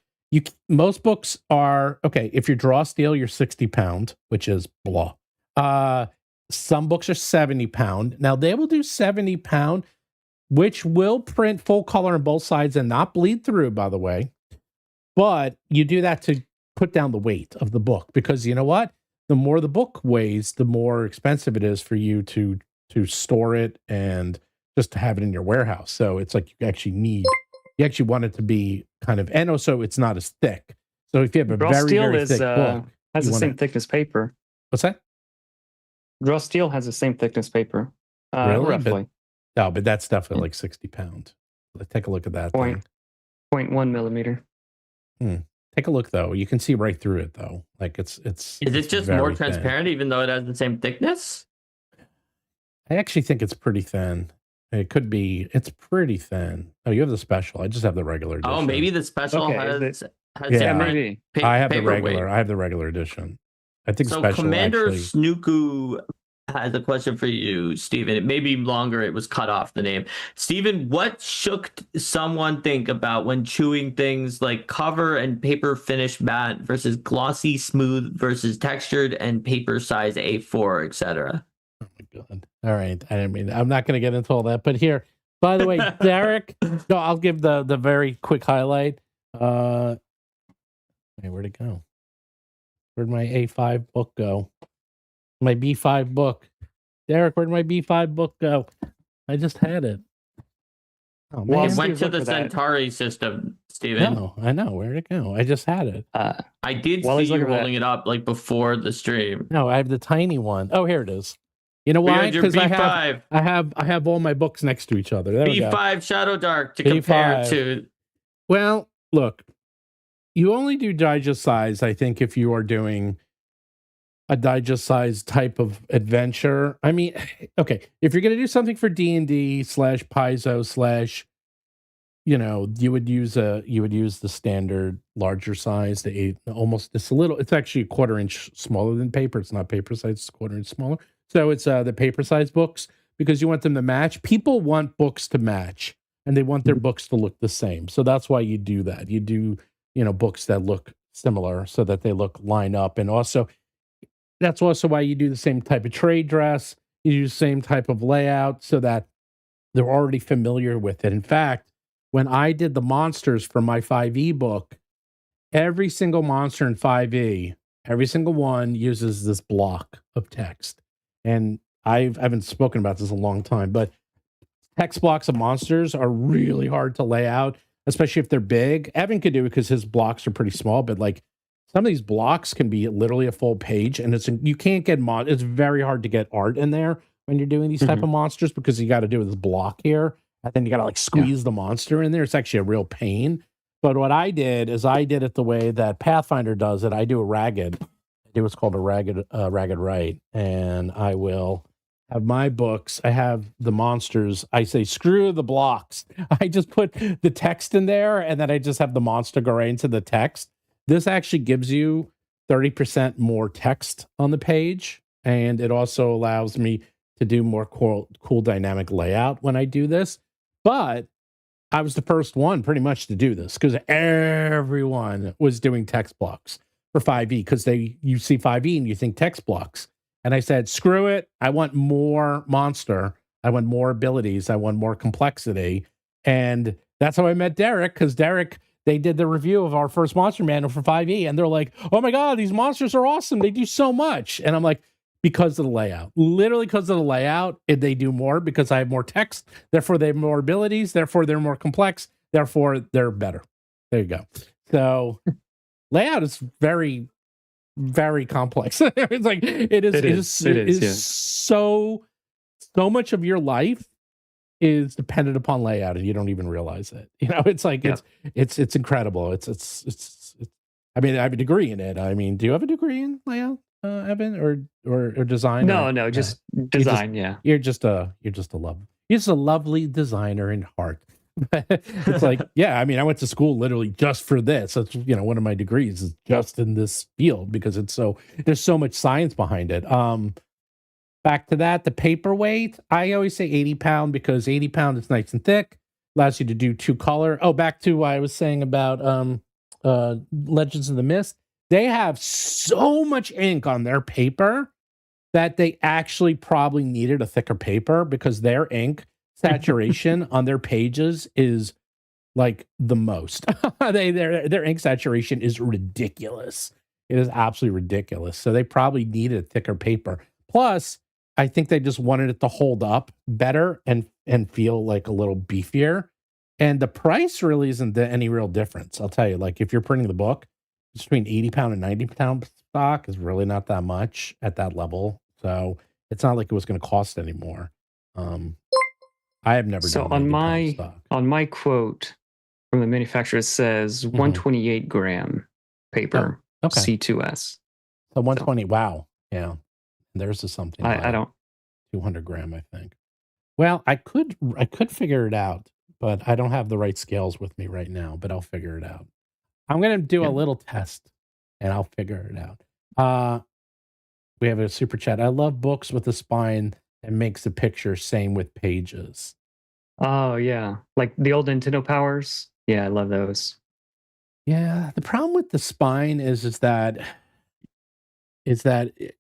Most books are, okay, if you draw steel, you're 60 pound, which is blah. Some books are 70 pound. Now, they will do 70 pound, which will print full color on both sides and not bleed through, by the way. But you do that to put down the weight of the book, because you know what? The more the book weighs, the more expensive it is for you to store it and just to have it in your warehouse. So it's like you actually want it to be kind of, and also it's not as thick. So if you have a very thick book, has the same thickness paper. What's that? Raw steel has the same thickness paper. Really? Roughly. But that's definitely like 60 pound. Let's take a look at that. 0.1 millimeter. Take a look though. You can see right through it though. Like it's. Is it just more transparent, even though it has the same thickness? I actually think it's pretty thin. It could be. It's pretty thin. Oh, you have the special. I just have the regular edition. Oh, maybe the special has maybe. I have the regular. I have the regular edition. I think so. Special Commander Snooku has a question for you, Stephen. It may be longer. It was cut off the name. Stephen, what should someone think about when chewing things like cover and paper finish matte versus glossy smooth versus textured and paper size A4, etc.? Oh my God. All right. I mean, I'm not going to get into all that, but here, by the way, Derek, no, I'll give the very quick highlight. Where'd it go? Where'd my A5 book go? My B5 book. Derek, where'd my B5 book go? I just had it. Oh, man. It went to the Centauri system, Stephen. No, I know. Where'd it go? I just had it. I did see you holding it up like before the stream. No, I have the tiny one. Oh, here it is. You know why? Because I have all my books next to each other. There B5 Shadow Dark to compare to. Well, look, you only do digest size, I think, if you are doing a digest size type of adventure. I mean, okay, if you're going to do something for D&D / Paizo / you would use the standard larger size, it's actually a 1/4 inch smaller than paper. It's not paper size, it's a 1/4 inch smaller. So it's the paper size books, because you want them to match. People want books to match, and they want their books to look the same. So that's why you do that. You do, books that look similar so that they line up. And also, that's also why you do the same type of trade dress. You do the same type of layout so that they're already familiar with it. In fact, when I did the monsters for my 5e book, every single monster in 5e, every single one uses this block of text. And I haven't spoken about this in a long time, but text blocks of monsters are really hard to lay out, especially if they're big. Evan could do it because his blocks are pretty small, but like some of these blocks can be literally a full page, and you can't get it's very hard to get art in there when you're doing these type of monsters, because you got to do this block here, and then you got to like squeeze the monster in there. It's actually a real pain. But what I did is I did it the way that Pathfinder does it. I do what's called a ragged right, and I will have my books. I have the monsters. I say, screw the blocks. I just put the text in there, and then I just have the monster go right into the text. This actually gives you 30% more text on the page, and it also allows me to do more cool dynamic layout when I do this. But I was the first one pretty much to do this, because everyone was doing text blocks for 5e, because you see 5e and you think text blocks. And I said, screw it. I want more monster. I want more abilities. I want more complexity. And that's how I met Derek, because Derek, they did the review of our first monster manual for 5e, and they're like, oh my God, these monsters are awesome. They do so much. And I'm like, because of the layout. Literally because of the layout, they do more, because I have more text. Therefore, they have more abilities. Therefore, they're more complex. Therefore, they're better. There you go. So layout is very, very complex. It's like it is so much of your life is dependent upon layout, and you don't even realize it. It's like it's incredible. It's I mean, I have a degree in it. I mean, do you have a degree in layout, Evan, or design? No, just design. You're just a lovely designer in heart. It's like, yeah, I mean, I went to school literally just for this. That's, one of my degrees is just in this field, because there's so much science behind it. Back to that, the paperweight, I always say 80 pound, because 80 pound is nice and thick, allows you to do 2 color. Oh, back to what I was saying about Legends of the Mist. They have so much ink on their paper that they actually probably needed a thicker paper, because their ink saturation on their pages is like the most. Their ink saturation is ridiculous. It is absolutely ridiculous. So they probably needed a thicker paper. Plus, I think they just wanted it to hold up better and feel like a little beefier. And the price really isn't any real difference. I'll tell you, like if you're printing the book, between 80 pound and 90 pound stock is really not that much at that level. So it's not like it was going to cost anymore. I have never done on my quote from the manufacturer, it says 128 gram paper, C2S. So 120. Wow. Yeah. There's something. I don't. 200 gram, I think. Well, I could figure it out, but I don't have the right scales with me right now. But I'll figure it out. I'm gonna do a little test, and I'll figure it out. We have a super chat. I love books with a spine that makes the picture. Same with pages. Oh yeah, like the old Nintendo Powers. Yeah, I love those. Yeah, the problem with the spine is that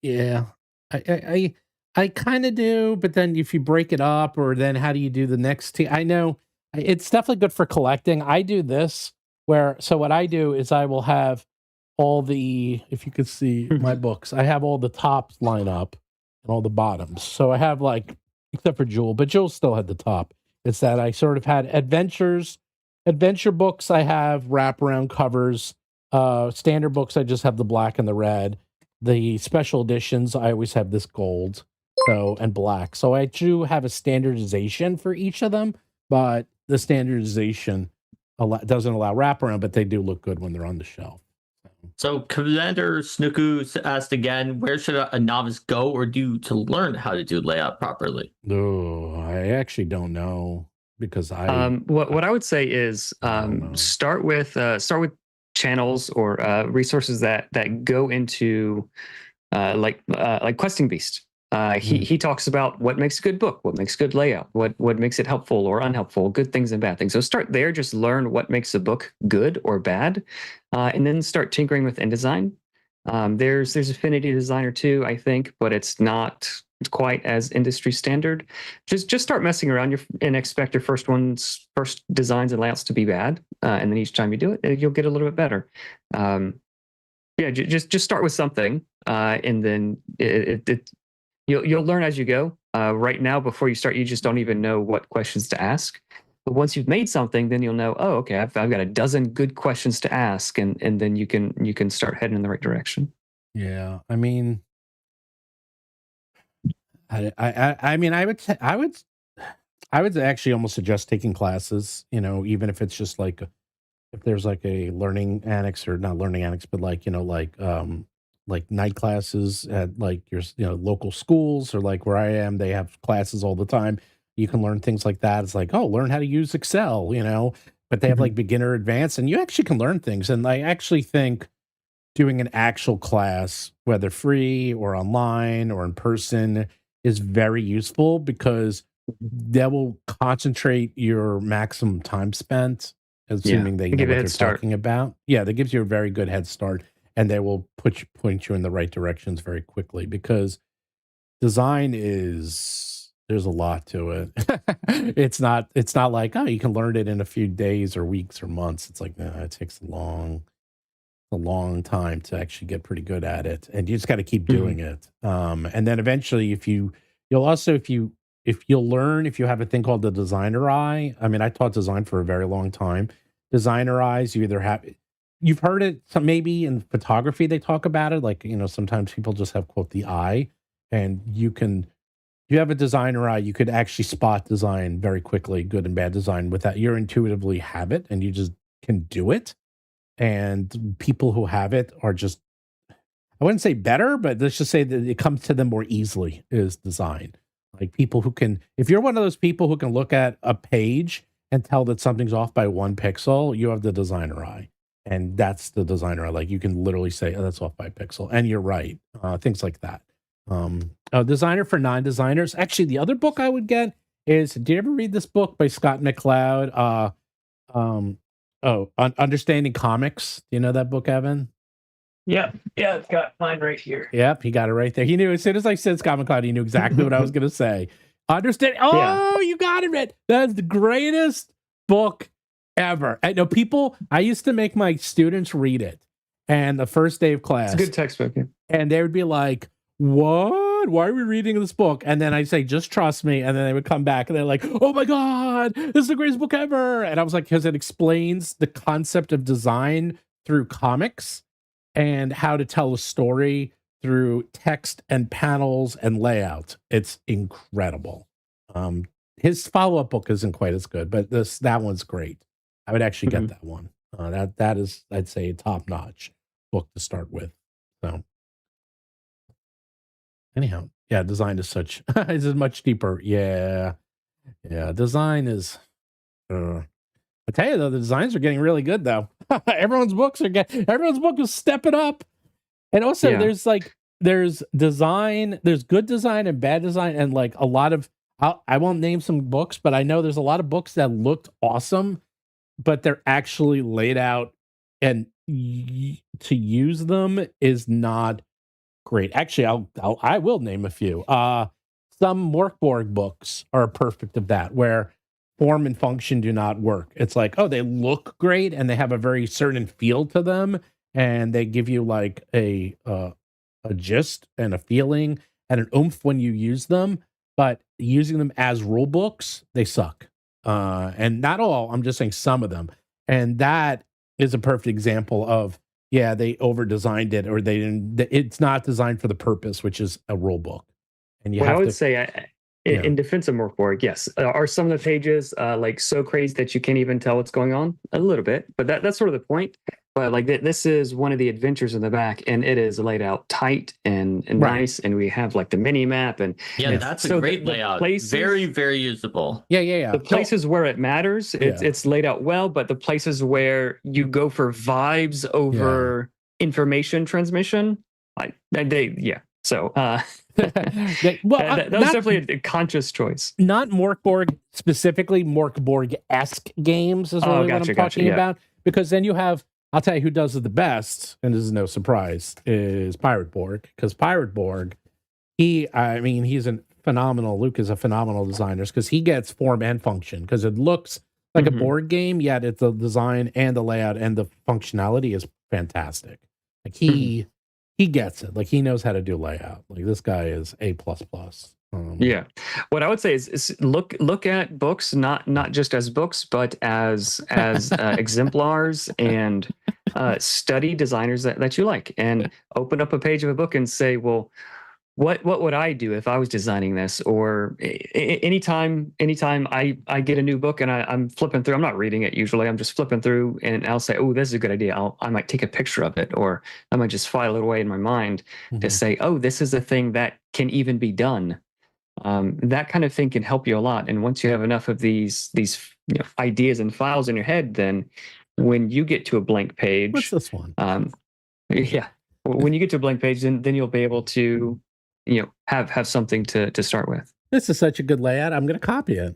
yeah, I kind of do, but then if you break it up, or then how do you do the next I know it's definitely good for collecting. I do this so what I do is I will have all if you could see my books, I have all the tops line up and all the bottoms. So I have except for Jewel, but Jewel still had the top. It's that I sort of had adventure books. I have wraparound covers. Standard books, I just have the black and the red. The special editions, I always have this gold and black. So I do have a standardization for each of them, but the standardization doesn't allow wraparound, but they do look good when they're on the shelf. So So Commander Snooku asked again, where should a novice go or do to learn how to do layout properly? Oh, I actually don't know because I What I would say is don't know. start with channels or resources that go into like Questing Beast. He talks about what makes a good book, what makes good layout, what makes it helpful or unhelpful, good things and bad things. So start there, just learn what makes a book good or bad, and then start tinkering with InDesign. There's Affinity Designer too, I think, but it's not quite as industry standard. Just start messing around and expect your first designs and layouts to be bad, and then each time you do it, you'll get a little bit better. Yeah, just start with something, and then you'll learn as you go. Right now, before you start, you just don't even know what questions to ask. But once you've made something, then you'll know, oh, okay, I've got a dozen good questions to ask, and then you can start heading in the right direction. Yeah, I mean, I mean, I would actually almost suggest taking classes. You know, even if it's just like if there's like a learning annex or not learning annex, but like like night classes at like your local schools or like where I am, they have classes all the time. You can learn things like that. It's like, oh, learn how to use Excel, but they have like beginner, advanced, and you actually can learn things. And I actually think doing an actual class, whether free or online or in person, is very useful because that will concentrate your maximum time spent, assuming they know what they're talking about. Yeah, that gives you a very good head start, and they will point you in the right directions very quickly because design there's a lot to it. It's not like, oh, you can learn it in a few days or weeks or months. It's like, no, it takes a long time to actually get pretty good at it, and you just got to keep doing it. And then eventually, if you'll learn, if you have a thing called the designer eye. I mean, I taught design for a very long time. Designer eyes, you've heard it maybe in photography they talk about it, like sometimes people just have quote the eye, and if you have a designer eye, you could actually spot design very quickly, good and bad design, without you intuitively have it, and you just can do it. And people who have it are just, I wouldn't say better, but let's just say that it comes to them more easily is design. Like people who can, if you're one of those people who can look at a page and tell that something's off by 1 pixel, you have the designer eye. And that's the designer eye. Like you can literally say, oh, that's off by a pixel. And you're right. Things like that. A designer for non-designers. Actually, the other book I would get is, did you ever read this book by Scott McCloud? Understanding Comics. Do you know that book, Evan? Yeah, it's got mine right here. Yep, he got it right there. He knew as soon as I said Scott McCloud, he knew exactly what I was going to say. Understand? Oh, yeah. You got it right. That's the greatest book ever. I know people. I used to make my students read it, and the first day of class, it's a good textbook. Yeah. And they would be like, "What? Why are we reading this book?" And then I say, "Just trust me." And then they would come back and they're like, "Oh my God, this is the greatest book ever." And I was like, because it explains the concept of design through comics and how to tell a story through text and panels and layout. It's incredible. His follow-up book isn't quite as good, but that one's great. I would actually get that one. That is, I'd say, a top-notch book to start with. So anyhow, yeah, design is is much deeper. Yeah, design is. I tell you though, the designs are getting really good though. Everyone's book is stepping up, and also there's design, there's good design and bad design, and like a lot of I won't name some books, but I know there's a lot of books that looked awesome, but they're actually laid out, and to use them is not great. Actually, I will name a few. Some Morkborg books are perfect of that, where form and function do not work. It's like, oh, they look great and they have a very certain feel to them, and they give you like a gist and a feeling and an oomph when you use them. But using them as rule books, they suck. And not all. I'm just saying some of them, and that is a perfect example of they over designed it, or they didn't. It's not designed for the purpose, which is a rule book. And I would say. In defense of Morkborg, yes. Are some of the pages like so crazy that you can't even tell what's going on? A little bit, but that's sort of the point. But like this is one of the adventures in the back, and it is laid out tight and Right. nice, and we have like the mini map, and Yeah, that's a so great the layout. places- Very, very usable. Yeah. the places where it matters, it's laid out well, but the places where you go for vibes over information transmission, So that that was definitely a conscious choice. Not Morkborg specifically, Morkborg-esque games is really what I'm talking about. Because then you have, I'll tell you who does it the best, and this is no surprise, is Pirate Borg. Because Pirate Borg, he's a phenomenal, Luke is a phenomenal designer, because he gets form and function, because it looks like a board game, yet it's the design and the layout and the functionality is fantastic. Like he gets it. Like he knows how to do layout. Like this guy is A++. What I would say is look at books not just as books, but as exemplars, and study designers that you like, and open up a page of a book and say, well, what would I do if I was designing this? Or anytime I get a new book and I'm flipping through, I'm not reading it usually, I'm just flipping through, and I'll say, oh, this is a good idea. I might take a picture of it, or I might just file it away in my mind to say, oh, this is a thing that can even be done. That kind of thing can help you a lot. And once you have enough of these ideas and files in your head, then when you get to a blank page, what's this one? When you get to a blank page, then you'll be able to have something to start with. This is such a good layout. I'm going to copy it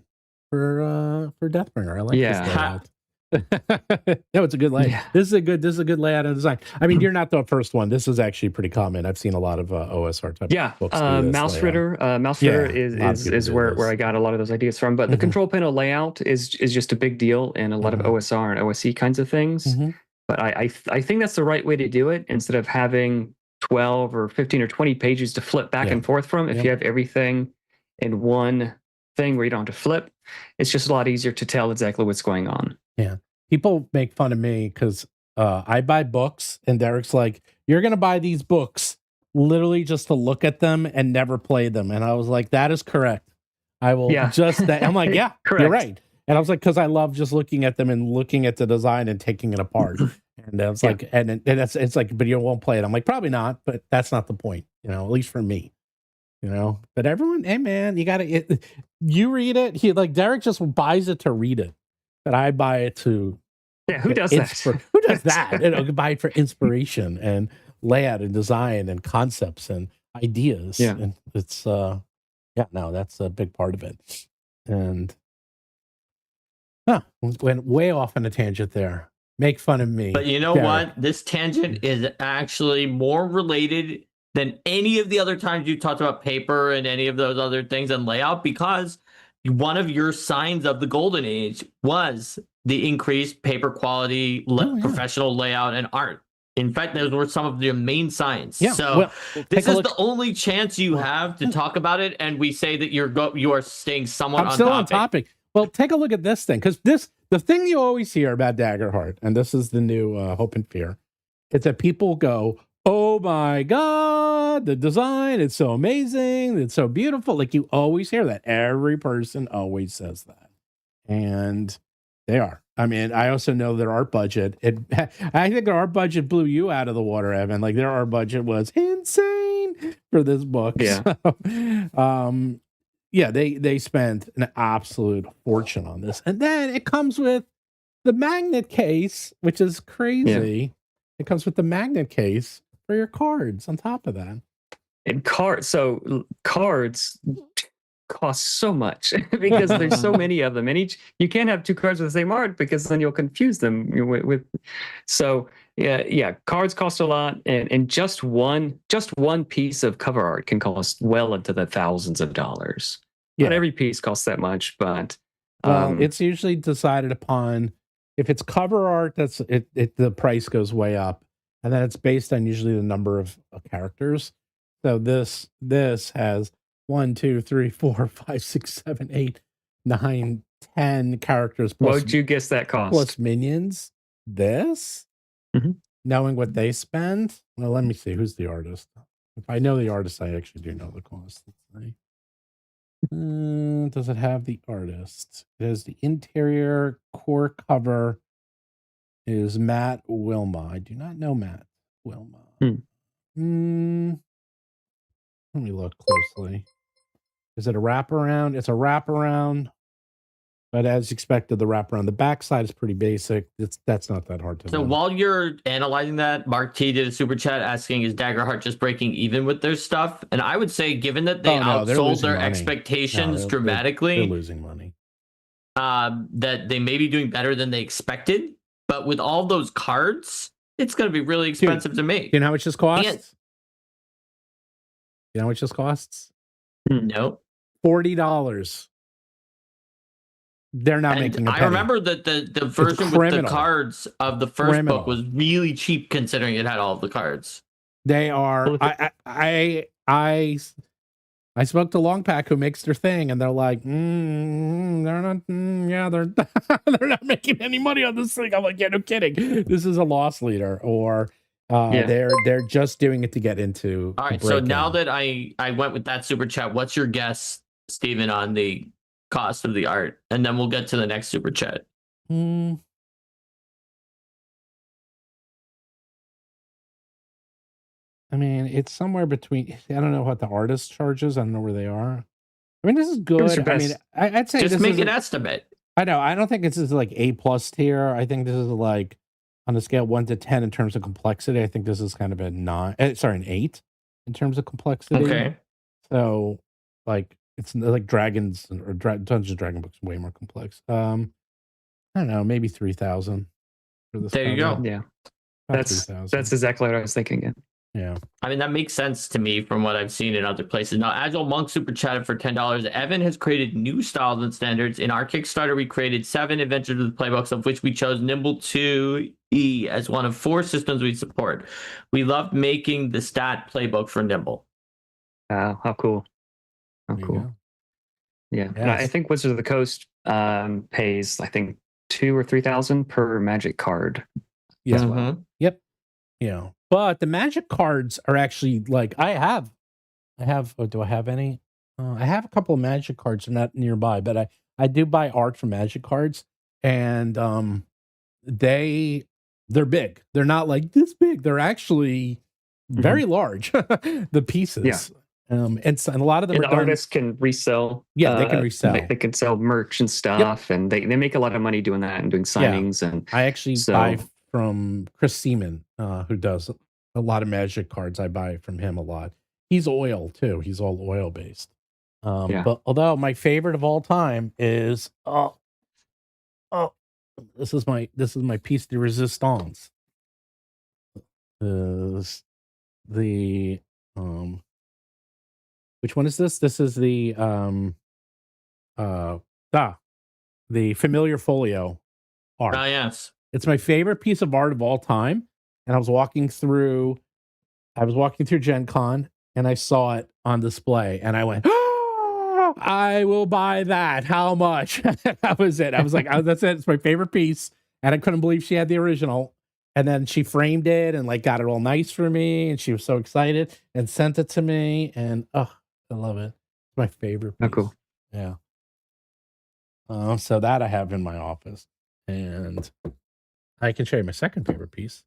for Deathbringer. I like this layout. No, it's a good layout. Yeah. This is a good layout and design. I mean, you're not the first one. This is actually pretty common. I've seen a lot of OSR type books. Mouse Ritter is where I got a lot of those ideas from. But the control panel layout is just a big deal in a lot of OSR and OSE kinds of things. But I think that's the right way to do it, instead of having 12 or 15 or 20 pages to flip back and forth from. If you have everything in one thing where you don't have to flip, it's just a lot easier to tell exactly what's going on. Yeah. People make fun of me because I buy books, and Derek's like, you're going to buy these books literally just to look at them and never play them. And I was like, that is correct. I will just that. I'm like, yeah, you're right. And I was like, because I love just looking at them and looking at the design and taking it apart. And I was like, and it's like, but you won't play it. I'm like, probably not, but that's not the point, at least for me, But everyone, hey man, you gotta, you read it. Derek just buys it to read it, but I buy it to. Yeah, who does that? Who does that? Buy it for inspiration and layout and design and concepts and ideas. Yeah, and it's that's a big part of it. And went way off on a tangent there. Make fun of me. But you know what? This tangent is actually more related than any of the other times you talked about paper and any of those other things and layout, because one of your signs of the golden age was the increased paper quality, professional layout, and art. In fact, those were some of your main signs. Yeah, so this is the only chance you have to talk about it, and we say that you are staying somewhat on topic. Well, take a look at this thing, because the thing you always hear about Daggerheart, and this is the new Hope and Fear, is that people go, oh my God, the design, it's so amazing, it's so beautiful. Like you always hear that. Every person always says that. And they are. I mean, I also know their art budget. I think their art budget blew you out of the water, Evan. Like their art budget was insane for this book. Yeah. So, they spent an absolute fortune on this. And then it comes with the magnet case, which is crazy. Yeah. It comes with the magnet case for your cards on top of that. And cards cost so much because there's so many of them, and you can't have two cards with the same art because then you'll confuse them with. So cards cost a lot, and just one piece of cover art can cost well into the thousands of dollars. Not every piece costs that much, but it's usually decided upon if it's cover art. That's it. The price goes way up, and then it's based on usually the number of characters. So this has 1, 2, 3, 4, 5, 6, 7, 8, 9, 10 characters. What would you guess that cost? Plus minions. This, knowing what they spend. Well, let me see. Who's the artist? If I know the artist, I actually do know the cost. Let's see. Does it have the artist? It has the interior core cover is Matt Wilma. I do not know Matt Wilma. Let me look closely. Is it a wraparound? It's a wraparound. But as expected, the wraparound. The backside is pretty basic. That's not that hard to So know. while you're analyzing that, Mark T did a super chat asking, is Daggerheart just breaking even with their stuff? And I would say, given that they outsold their expectations dramatically, they're losing money. That they may be doing better than they expected. But with all those cards, it's going to be really expensive to make. You know how much this costs? You know how much this costs? No. $40. They're not making a penny. I remember that the version with the cards of the first book was really cheap considering it had all of the cards. They are. I spoke to Longpack who makes their thing, and they're like, they're not. They're not making any money on this thing. I'm like, yeah, no kidding. This is a loss leader, or they're just doing it to get into. All right. So now that I went with that super chat, what's your guess, Steven, on the cost of the art? And then we'll get to the next super chat. I mean, it's somewhere between. I don't know what the artist charges. I don't know where they are. I mean, this is good. I mean, I'd say just make an estimate. I know. I don't think this is like A+ tier. I think this is like on a scale 1 to 10 in terms of complexity. I think this is kind of an 8 in terms of complexity. Okay. So, like, it's like Dragons or Dungeons and Dragon books way more complex. I don't know, maybe 3,000 for this. There you go. Yeah, that's exactly what I was thinking. Yeah. I mean, that makes sense to me from what I've seen in other places. Now, Agile Monk super chatted for $10. Evan has created new styles and standards. In our Kickstarter, we created 7 Adventures with Playbooks, of which we chose Nimble 2E as one of 4 systems we support. We loved making the stat playbook for Nimble. How cool. How cool. Yeah. And I think Wizards of the Coast pays, I think, 2,000 or 3,000 per magic card. Yeah. Well. Yep. Yeah. But the magic cards are actually like I have. Do I have any? I have a couple of magic cards. They're not nearby, but I do buy art from magic cards, and they're big. They're not like this big. They're actually very large. The pieces. Yeah. And a lot of them the artists can resell. Yeah, they can resell. They can sell merch and stuff, and they make a lot of money doing that and doing signings. Yeah. And I actually buy from Chris Seaman, who does a lot of magic cards. I buy from him a lot. He's oil too. He's all oil based. But although my favorite of all time is this is my piece de resistance. Is the which one is this? This is the Familiar Folio art. Ah, yes. It's my favorite piece of art of all time. And I was walking through Gen Con and I saw it on display and I went, I will buy that. How much? That was it. I was like, that's it. It's my favorite piece. And I couldn't believe she had the original. And then she framed it and like got it all nice for me. And she was so excited and sent it to me. And I love it. It's my favorite piece. Oh, cool. Yeah. So that I have in my office. And I can show you my second favorite piece.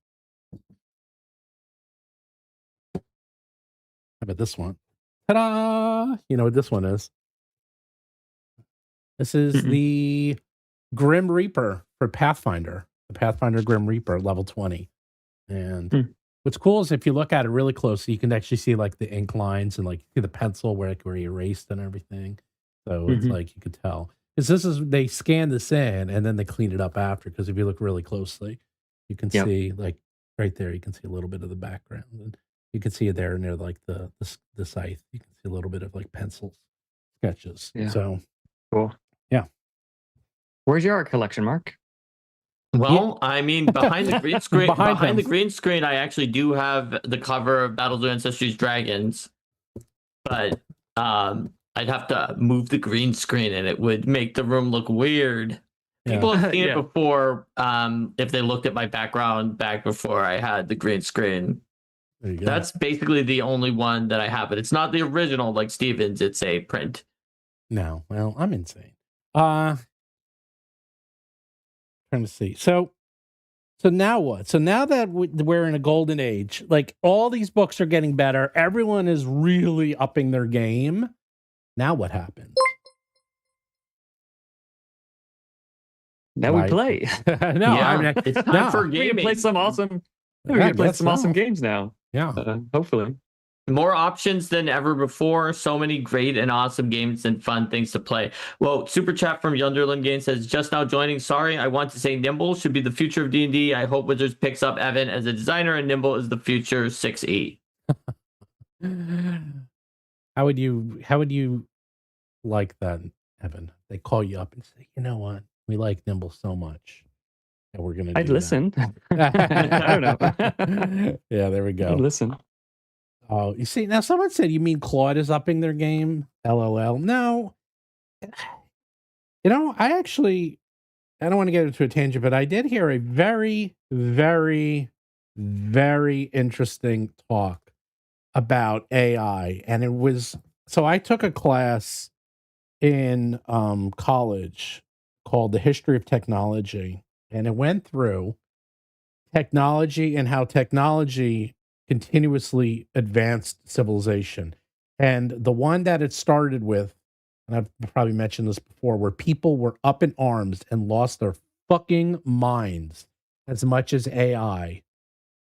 How about this one? Ta-da! You know what this one is? This is the Grim Reaper for Pathfinder. The Pathfinder Grim Reaper, level 20. And what's cool is if you look at it really closely, you can actually see like the ink lines and like see the pencil where he erased and everything. So it's like you could tell. Because they scan this in and then they clean it up after. Because if you look really closely, you can see like right there, you can see a little bit of the background. And you can see it there near like the scythe. You can see a little bit of like pencil sketches. Yeah. So cool. Yeah. Where's your art collection, Mark? Well, I mean, behind the green screen, the green screen, I actually do have the cover of Battles of Ancestry's Dragons, but I'd have to move the green screen, and it would make the room look weird. People have seen it before. If they looked at my background back before I had the green screen, that's basically the only one that I have. But it's not the original, like Steven's. It's a print. No, well, I'm insane. Trying to see. So So now what? So now that we're in a golden age, like all these books are getting better, everyone is really upping their game. Now what happens? Now we play. No, Yeah, I mean, it's time no. for We can gaming. play some awesome. We Yeah, can play guess some awesome so. games now. Yeah. Hopefully. More options than ever before. So many great and awesome games and fun things to play. Well, super chat from Yunderland Game says, just now joining. Sorry, I want to say Nimble should be the future of D&D. I hope Wizards picks up Evan as a designer and Nimble is the future 6E. How would you like that, Evan? They call you up and say, you know what? We like Nimble so much. And we're gonna I'd do listen. that. I don't know. Yeah, there we go. I'd listen. Oh, you see, now someone said, you mean Claude is upping their game? LOL. No. You know, I don't want to get into a tangent, but I did hear a very, very, very interesting talk about AI. And it was, so I took a class in college called The History of Technology. And it went through technology and how technology continuously advanced civilization. And the one that it started with, and I've probably mentioned this before, where people were up in arms and lost their fucking minds as much as AI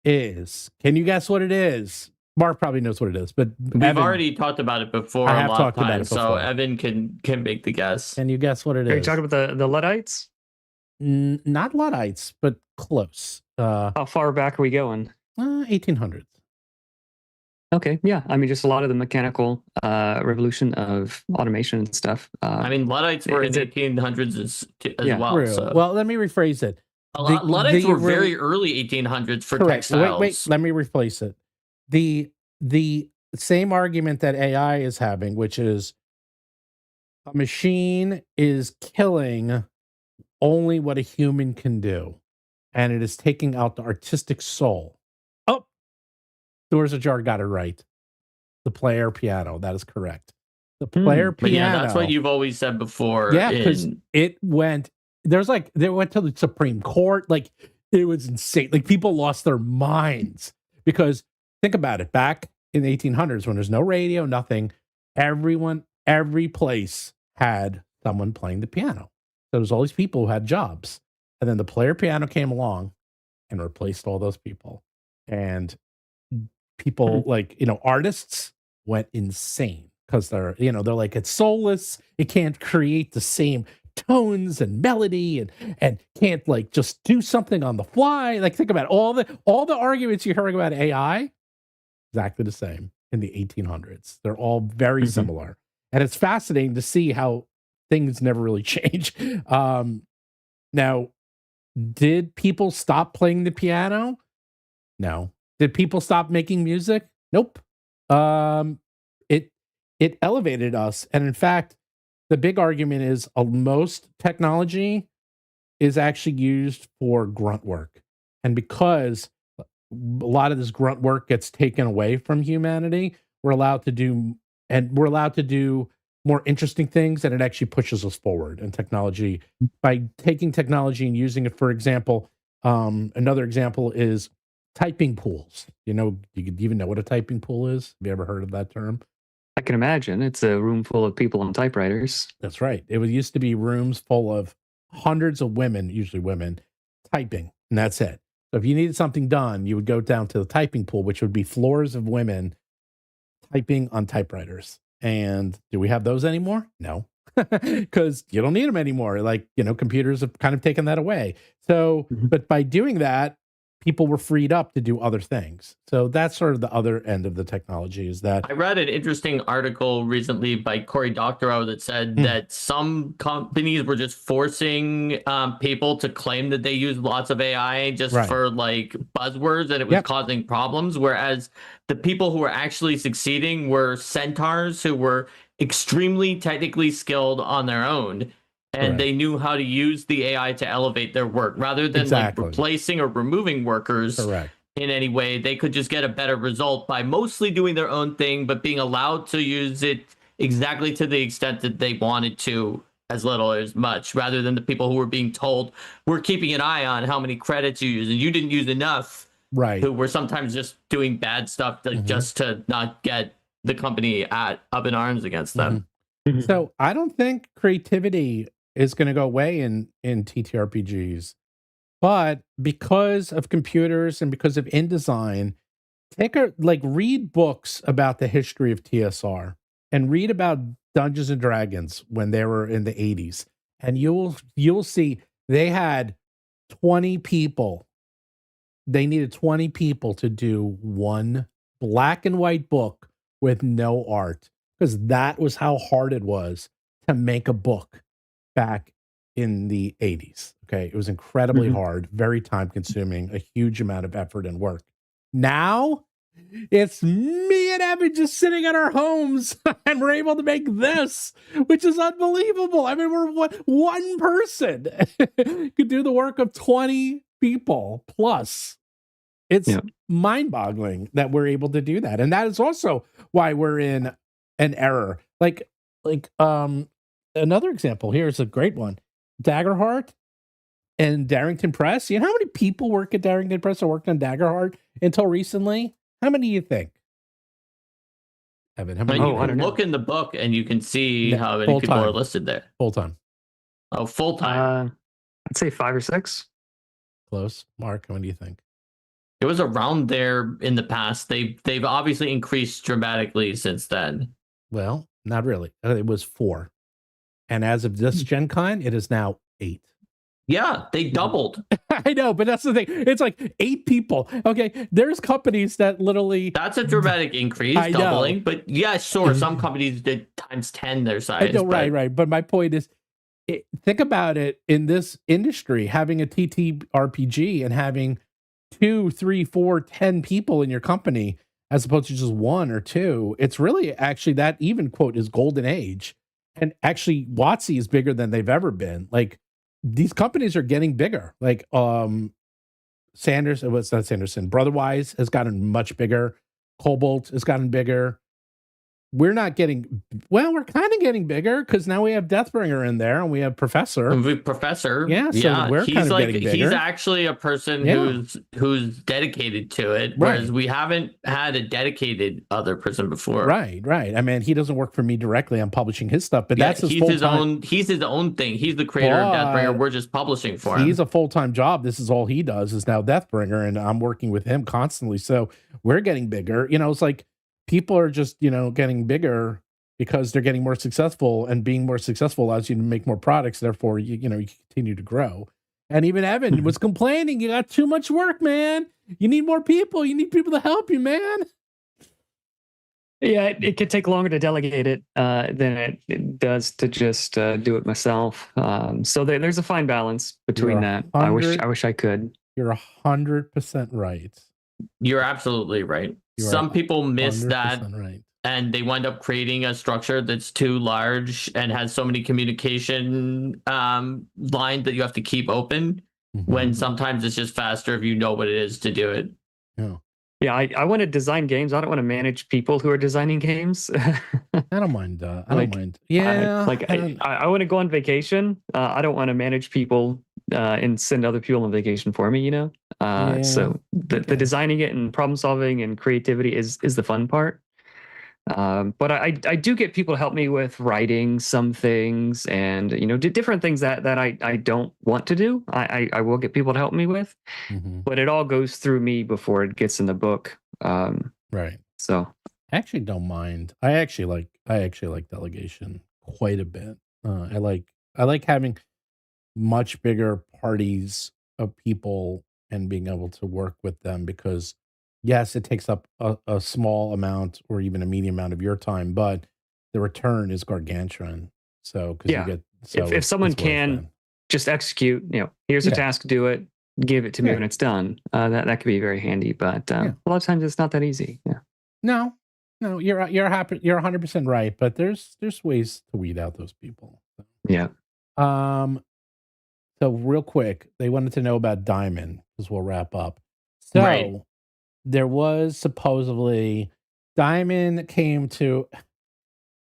is. Can you guess what it is? Mark probably knows what it is, but We've Evan, already talked about it before I a have lot talked of about it times, so before. Evan can make the guess. Can you guess what it Are you is? talking about the Luddites? Not Luddites, but close. How far back are we going? 1800s. Okay, yeah. I mean, just a lot of the mechanical revolution of automation and stuff. I mean, Luddites were in is the it- 1800s as Yeah. well. Real. So. Well, let me rephrase it. Luddites were really- very early 1800s for Correct. textiles. Wait, let me replace it. The same argument that AI is having, which is a machine is killing only what a human can do, and it is taking out the artistic soul. Oh, Doors Ajar got it right. The player piano. That is correct. The player But piano. yeah, that's what you've always said before. Yeah, because in- it went. They went to the Supreme Court. Like, it was insane. Like, people lost their minds because think about it. Back in the 1800s, when there's no radio, nothing, every place had someone playing the piano. There was all these people who had jobs, and then the player piano came along and replaced all those people. And people artists went insane because they're like, it's soulless. It can't create the same tones and melody and can't like just do something on the fly. Like, think about it. all the arguments you're hearing about AI, exactly the same in the 1800s. They're all very similar. And it's fascinating to see how things never really change. Now, did people stop playing the piano? No. Did people stop making music? Nope. It elevated us. And in fact, the big argument is most technology is actually used for grunt work. And because a lot of this grunt work gets taken away from humanity, we're allowed to do more interesting things, and it actually pushes us forward in technology by taking technology and using it. For example, another example is typing pools. Do you even know what a typing pool is? Have you ever heard of that term? I can imagine. It's a room full of people on typewriters. That's right. It used to be rooms full of hundreds of women, usually women, typing, and that's it. So if you needed something done, you would go down to the typing pool, which would be floors of women typing on typewriters. And do we have those anymore? No, because you don't need them anymore. Like, computers have kind of taken that away. So, but by doing that, people were freed up to do other things. So that's sort of the other end of the technology is that. I read an interesting article recently by Cory Doctorow that said that some companies were just forcing people to claim that they use lots of AI just for like buzzwords, and it was causing problems. Whereas the people who were actually succeeding were centaurs who were extremely technically skilled on their own. And they knew how to use the AI to elevate their work rather than like replacing or removing workers in any way. They could just get a better result by mostly doing their own thing, but being allowed to use it exactly to the extent that they wanted to as little or as much, rather than the people who were being told, we're keeping an eye on how many credits you use and you didn't use enough, Right. who were sometimes just doing bad stuff just to not get the company up in arms against them. So I don't think creativity is going to go away in TTRPGs, but because of computers and because of InDesign, read books about the history of TSR and read about Dungeons and Dragons when they were in the 80s, and you'll see they had 20 people. They needed 20 people to do one black and white book with no art, because that was how hard it was to make a book back in the 80s. Okay. It was incredibly hard, very time consuming, a huge amount of effort and work. Now it's me and Evan just sitting at our homes and we're able to make this, which is unbelievable. I mean, we're one person could do the work of 20 people plus. It's mind-boggling that we're able to do that. And that is also why we're in an error. Like another example here is a great one. Daggerheart and Darrington Press. You know how many people work at Darrington Press or worked on Daggerheart until recently? How many do you think? Evan, how many? You can look in the book and you can see how many people are listed there. Full-time. Oh, full-time. I'd say 5 or 6. Close. Mark, how many do you think? It was around there in the past. They've obviously increased dramatically since then. Well, not really. It was 4. And as of this Gen Con, it is now 8. Yeah, they doubled. I know, but that's the thing. It's like 8 people. Okay, there's companies that literally... That's a dramatic increase, doubling. But yeah, sure, some companies did times 10 their size. I know, right. But my point is, think about it in this industry, having a TTRPG and having 2, 3, 4, 10 people in your company, as opposed to just 1 or 2. It's really actually that even quote is golden age. And actually, WotC is bigger than they've ever been. Like, these companies are getting bigger. Like Sanderson, what's not Sanderson? Brotherwise has gotten much bigger. Cobalt has gotten bigger. We're not getting, well, we're kind of getting bigger because now we have Deathbringer in there and we have Professor. Yeah, so we're kind of getting bigger. He's actually a person who's dedicated to it, whereas we haven't had a dedicated other person before. Right. I mean, he doesn't work for me directly. I'm publishing his stuff, but that's his full-time. He's his own thing. He's the creator of Deathbringer. We're just publishing for him. He's a full-time job. This is all he does is now Deathbringer, and I'm working with him constantly. So we're getting bigger. You know, it's like, people are just, getting bigger because they're getting more successful, and being more successful allows you to make more products. Therefore, you continue to grow. And even Evan was complaining, you got too much work, man. You need more people. You need people to help you, man. Yeah, it could take longer to delegate it than it does to just do it myself. So there's a fine balance between that. I wish I could. You're 100% right. You're absolutely right. Some people miss that, right. And they wind up creating a structure that's too large and has so many communication lines that you have to keep open, when sometimes it's just faster if you know what it is to do it. Yeah, I want to design games. I don't want to manage people who are designing games. I don't mind. I don't mind. Yeah. I want to go on vacation. I don't want to manage people and send other people on vacation for me, So the designing it and problem solving and creativity is the fun part. But I do get people to help me with writing some things and, different things that I don't want to do. I will get people to help me with, but it all goes through me before it gets in the book. Right. So I actually don't mind. I actually like delegation quite a bit. I like having much bigger parties of people and being able to work with them, because yes, it takes up a small amount or even a medium amount of your time, but the return is gargantuan. So, if someone can just execute, here's a task, do it, give it to me when it's done. That could be very handy, but a lot of times it's not that easy. Yeah. No, you're happy. You're 100% right, but there's ways to weed out those people. So. Yeah. So real quick, they wanted to know about Diamond, because we'll wrap up. So there was supposedly Diamond came to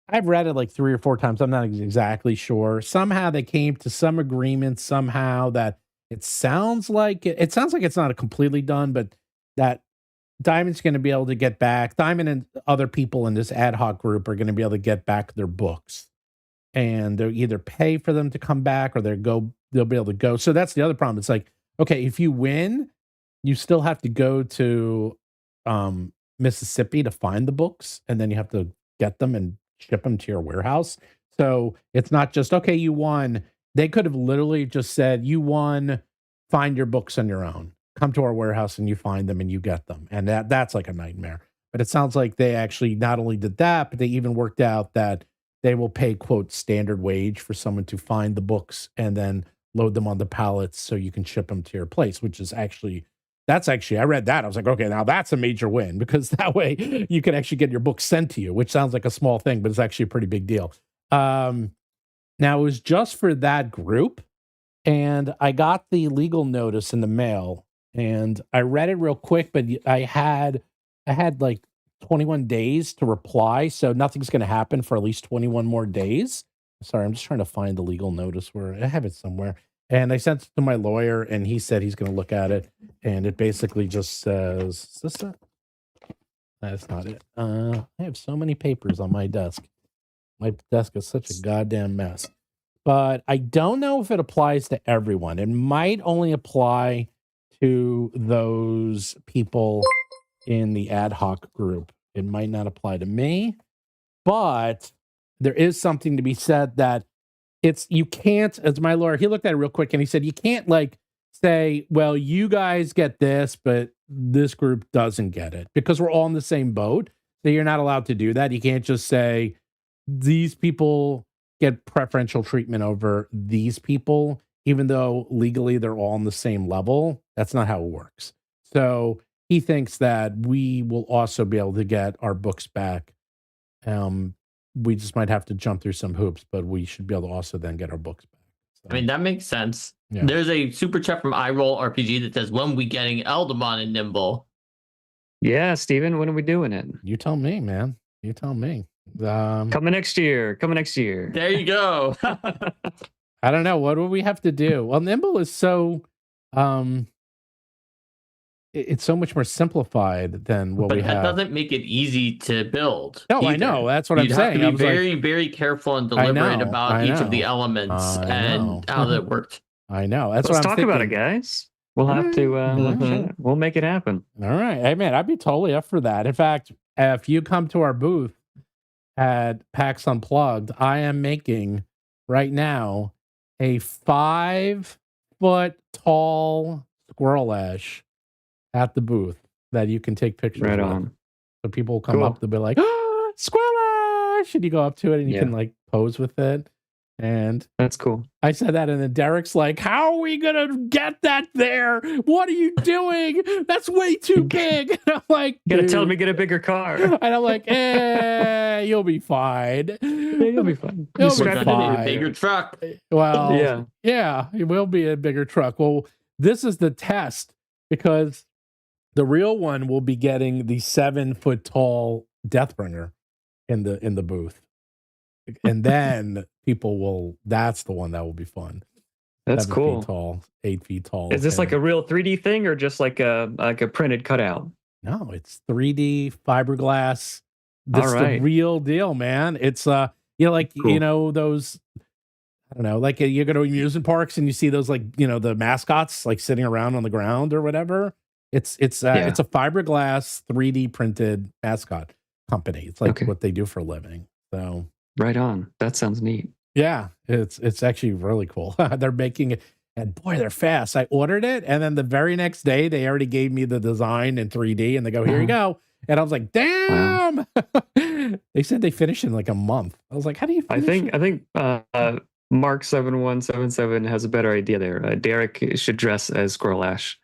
I've read it like 3 or 4 times. I'm not exactly sure. Somehow they came to some agreement somehow that it sounds like it's not completely done, but that Diamond's going to be able to get back. Diamond and other people in this ad hoc group are going to be able to get back their books, and they'll either pay for them to come back or they'll be able to go. So that's the other problem. It's like, okay, if you win, you still have to go to Mississippi to find the books, and then you have to get them and ship them to your warehouse. So it's not just, okay, you won. They could have literally just said, you won, find your books on your own. Come to our warehouse and you find them and you get them. And that's like a nightmare. But it sounds like they actually not only did that, but they even worked out that they will pay, quote, standard wage for someone to find the books and then load them on the pallets so you can ship them to your place, which is actually, I read that. I was like, okay, now that's a major win, because that way you can actually get your book sent to you, which sounds like a small thing, but it's actually a pretty big deal. Now, it was just for that group, and I got the legal notice in the mail, and I read it real quick, but I had like 21 days to reply, so nothing's going to happen for at least 21 more days. Sorry, I'm just trying to find the legal notice where I have it somewhere. And I sent it to my lawyer, and he said he's going to look at it, and it basically just says, is this it? That's not it. I have so many papers on my desk. My desk is such a goddamn mess. But I don't know if it applies to everyone. It might only apply to those people in the ad hoc group. It might not apply to me, but there is something to be said that you can't, as my lawyer, he looked at it real quick and he said, you can't like say, well, you guys get this, but this group doesn't get it, because we're all in the same boat. So you're not allowed to do that. You can't just say these people get preferential treatment over these people, even though legally they're all on the same level. That's not how it works. So he thinks that we will also be able to get our books back. We just might have to jump through some hoops, but we should be able to also then get our books back. So, I mean, that makes sense. Yeah. There's a super chat from iRoll RPG that says, when we getting Eldamon and Nimble? Yeah, Steven, when are we doing it? You tell me, man. You tell me. Coming next year. There you go. I don't know. What do we have to do? Well, Nimble is so it's so much more simplified than what but we have. That doesn't make it easy to build. No, either. I know. That's what You'd I'm saying. Have to be I was very, very careful and deliberate about each of the elements and how that worked. I know. That's Let's what I'm talk thinking. about it, guys. We'll have to. We'll make it happen. All right. Hey, man, I'd be totally up for that. In fact, if you come to our booth at PAX Unplugged, I am making right now a 5-foot tall squirrel ash at the booth that you can take pictures Right with. on. So people will come up, they'll be like, "Ah, squirrel ash!" And you go up to it and you can like pose with it. And that's cool. I said that, and then Derek's like, "How are we gonna get that there? What are you doing? That's way too big." And I'm like, "You gotta tell me get a bigger car." And I'm like, you'll be fine. You'll be fine. You'll We're be gonna fine. need a bigger truck. Well, yeah, it will be a bigger truck. Well, this is the test, because the real one will be getting the 7-foot tall Deathbringer in the booth. And then people will, that's the one that will be fun. That's 7 cool. feet tall, 8 feet tall. Is this like a real 3D thing or just like a printed cutout? No, it's 3D fiberglass. This is the real deal, man. It's like cool. Those, I don't know, like you go to amusement parks and you see those the mascots like sitting around on the ground or whatever. It's a fiberglass 3D printed mascot company. It's like what they do for a living. So right on. That sounds neat. Yeah, it's actually really cool. They're making it, and boy, they're fast. I ordered it, and then the very next day, they already gave me the design in 3D, and they go, "Here you go." And I was like, "Damn!" Wow. They said they finish in like a month. I was like, "How do you?" Finish I think Mark 7177 has a better idea there. Derek should dress as Squirrel Ash.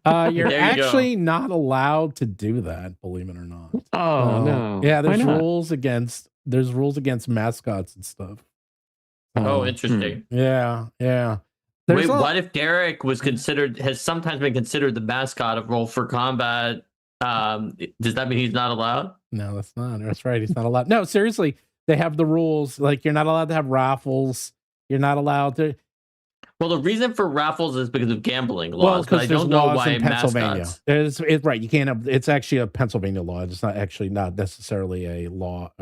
You're actually not allowed to do that, believe it or not. Oh no! Yeah, there's rules against mascots and stuff. Oh, interesting. Yeah. Wait, what if Derek has sometimes been considered the mascot of Roll for Combat? Does that mean he's not allowed? No, that's not. That's right. He's not allowed. No, seriously. They have the rules. Like, you're not allowed to have raffles. You're not allowed to. Well, the reason for raffles is because of gambling Well, laws, but I because there's don't know laws why in Pennsylvania. mascots. It's right. You can't have. It's actually a Pennsylvania law. It's not actually not necessarily a law.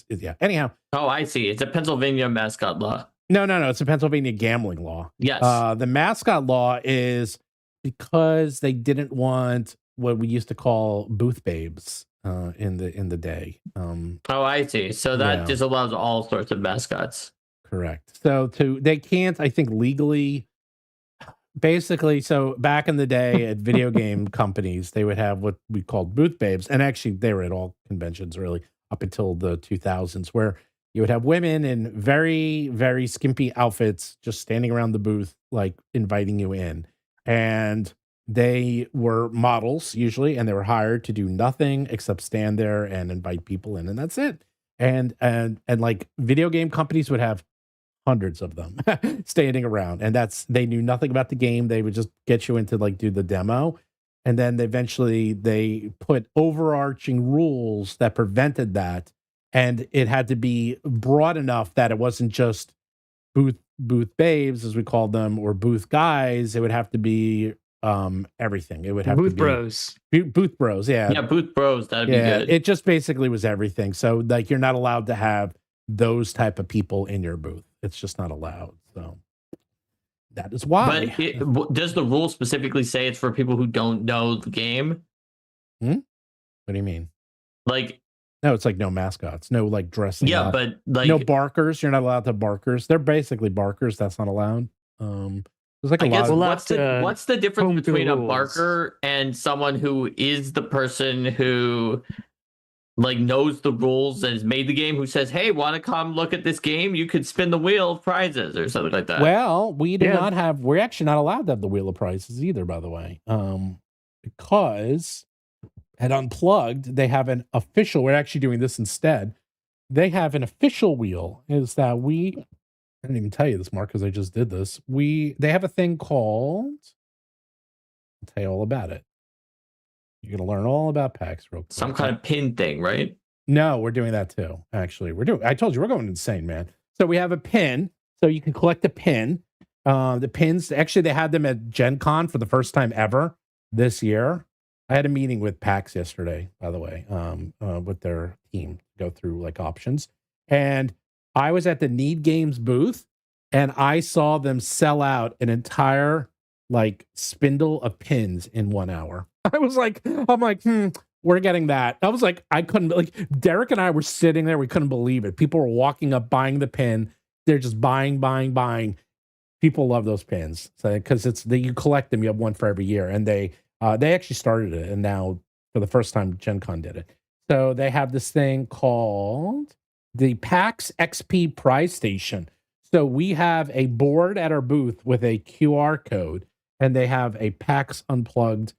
Yeah. Anyhow. Oh, I see. It's a Pennsylvania mascot law. No. It's a Pennsylvania gambling law. Yes. The mascot law is because they didn't want what we used to call booth babes in the day. Oh, I see. So that just allows all sorts of mascots. Correct. So they can't, I think, legally. Basically, so back in the day at video game companies, they would have what we called booth babes. And actually, they were at all conventions really up until the 2000s, where you would have women in very, very skimpy outfits just standing around the booth, like inviting you in. And they were models usually, and they were hired to do nothing except stand there and invite people in. And that's it. And like video game companies would have hundreds of them standing around, and they knew nothing about the game. They would just get you in to like do the demo, and then eventually they put overarching rules that prevented that, and it had to be broad enough that it wasn't just booth babes, as we called them, or booth guys. It would have to be everything. It would have booth to be bros. Booth bros. Yeah, booth bros. That'd be good. It just basically was everything. So like, you're not allowed to have those type of people in your booth. It's just not allowed. So that is why. But does the rule specifically say it's for people who don't know the game? What do you mean? Like, no, it's like no mascots, no like dressing. Yeah, up. but like no barkers. You're not allowed to have barkers. They're basically barkers. That's not allowed. There's like I guess lot. what's the difference between a barker and someone who is the person who like knows the rules and has made the game, who says, "Hey, want to come look at this game? You could spin the wheel of prizes," or something like that. Well, we do not have. We're actually not allowed to have the wheel of prizes either, by the way, because at Unplugged they have an official. We're actually doing this instead. They have an official wheel. Is that I didn't even tell you this, Mark, because I just did this. They have a thing called. I'll tell you all about it. You're going to learn all about PAX real quick. Some kind of pin thing, right? No, we're doing that too. Actually, I told you, we're going insane, man. So we have a pin. So you can collect a pin. The pins, actually, they had them at Gen Con for the first time ever this year. I had a meeting with PAX yesterday, by the way, with their team to go through like options. And I was at the Need Games booth, and I saw them sell out an entire like spindle of pins in 1 hour. I'm like, we're getting that. I was like, I couldn't, like, Derek and I were sitting there. We couldn't believe it. People were walking up, buying the pin. They're just buying. People love those pins. So, because you collect them, you have one for every year. And they actually started it. And now for the first time, Gen Con did it. So they have this thing called the PAX XP Prize Station. So we have a board at our booth with a QR code, and they have a PAX Unplugged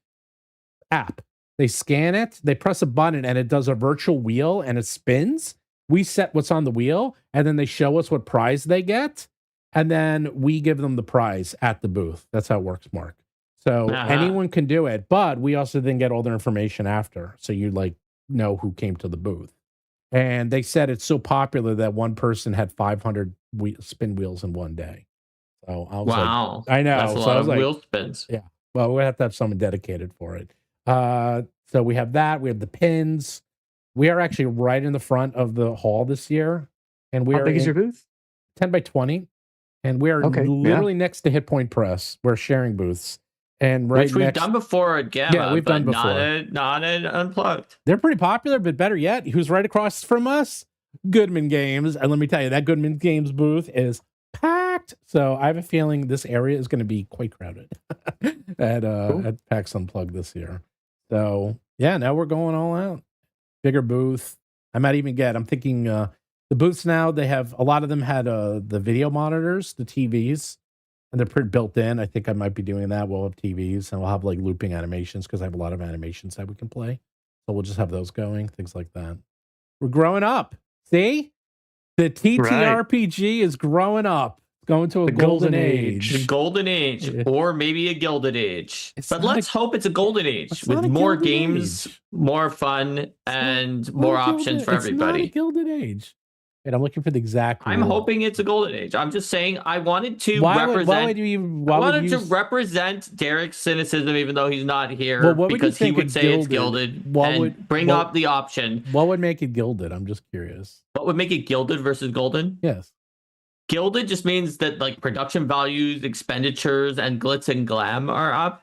app. They scan it, they press a button, and it does a virtual wheel, and it spins. We set what's on the wheel, and then they show us what prize they get, and then we give them the prize at the booth. That's how it works, Mark. So anyone can do it, but we also then get all their information after, so you like know who came to the booth. And they said it's so popular that one person had 500 spin wheels in one day. So I was wow, like, I know. That's a lot of wheel spins. Yeah. Well, we have to have someone dedicated for it. So we have that. We have the pins. We are actually right in the front of the hall this year, and we How big is your booth? 10 by 20, and we are literally next to Hit Point Press. We're sharing booths, and which we've done before at Gamma. Yeah, we've done before. Not at Unplugged. They're pretty popular, but better yet, who's right across from us? Goodman Games, and let me tell you, that Goodman Games booth is packed. So I have a feeling this area is going to be quite crowded at PAX Unplugged this year. So yeah, now we're going all out. Bigger booth. I'm thinking the booths now, they have, a lot of them had the video monitors, the TVs, and they're pretty built in. I think I might be doing that. We'll have TVs, and we'll have like looping animations, because I have a lot of animations that we can play. So we'll just have those going, things like that. We're growing up. See? The TTRPG is growing up. Going to a golden age. The golden age, or maybe a gilded age. But let's hope it's a golden age with more games, more fun, and more options for everybody. It's not a gilded age. And I'm looking for the exact. I'm rule. hoping it's a golden age. I'm just saying I wanted to Why represent. would you? I wanted to represent Derek's cynicism, even though he's not here, Well, what would you because he think would of say it's gilded? gilded What and would- bring what- up the option. What would make it gilded? I'm just curious. What would make it gilded versus golden? Yes. Gilded just means that like production values, expenditures, and glitz and glam are up,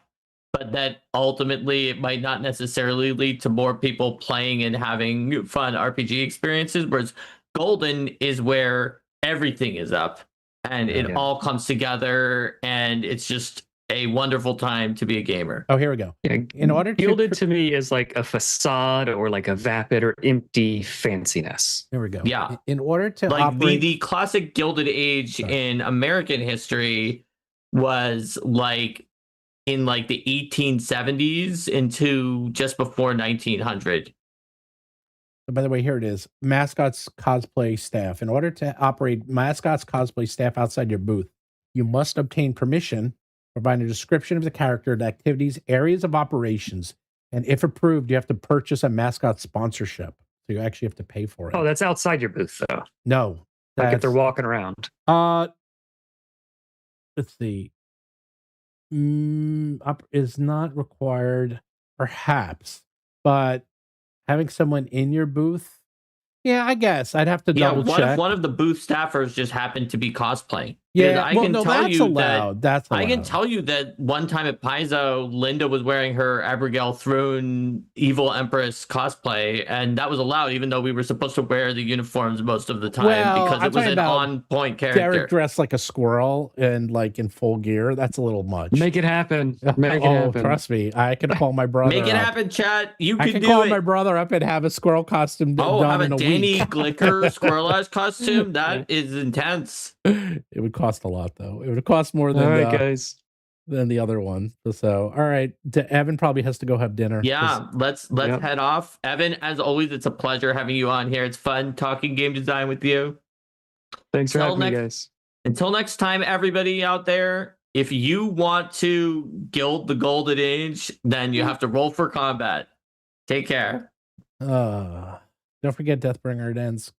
but that ultimately it might not necessarily lead to more people playing and having fun RPG experiences. Whereas golden is where everything is up and it Yeah. all comes together, and it's just a wonderful time to be a gamer. Oh, here we go. Yeah, In order to gilded to me is like a facade or like a vapid or empty fanciness. Here we go. Yeah. In order to Like operate, the classic Gilded Age Sorry. in American history was like in like the 1870s into just before 1900. by the way, here it is. Mascots cosplay staff. In order to operate mascots cosplay staff outside your booth, you must obtain permission, provide a description of the character, the activities, areas of operations, and if approved, you have to purchase a mascot sponsorship. So you actually have to pay for it. Oh, that's outside your booth though. No. Like if that's- they're walking around. Let's see. Is not required, perhaps, but having someone in your booth, yeah, I guess I'd have to Yeah, double what check. if one of the booth staffers just happened to be cosplaying? Yeah, I well, can no, tell that's you allowed. That's allowed. I can tell you that one time at Paizo, Linda was wearing her Abigail Throne Evil Empress cosplay, and that was allowed, even though we were supposed to wear the uniforms most of the time Well, because I'm it was talking an about on-point character. Derek dressed like a squirrel and like in full gear. That's a little much. Make it happen. Make it oh, happen. trust me, I can call my brother. Make it up. happen, chat. You I can can do call it. my brother up and have a squirrel costume Oh, done have a in a Danny week. Glicker squirrel-ass costume? That is intense. It would cost a lot, though. It would cost more All than right, guys. than the other one. So, all right, Evan probably has to go have dinner. Yeah, let's Yep. head off. Evan, as always, it's a pleasure having you on here. It's fun talking game design with you. Thanks for Till having me, next- guys. Until next time, everybody out there, if you want to gild the Golden Age, then you have to roll for combat. Take care. Don't forget Deathbringer. It ends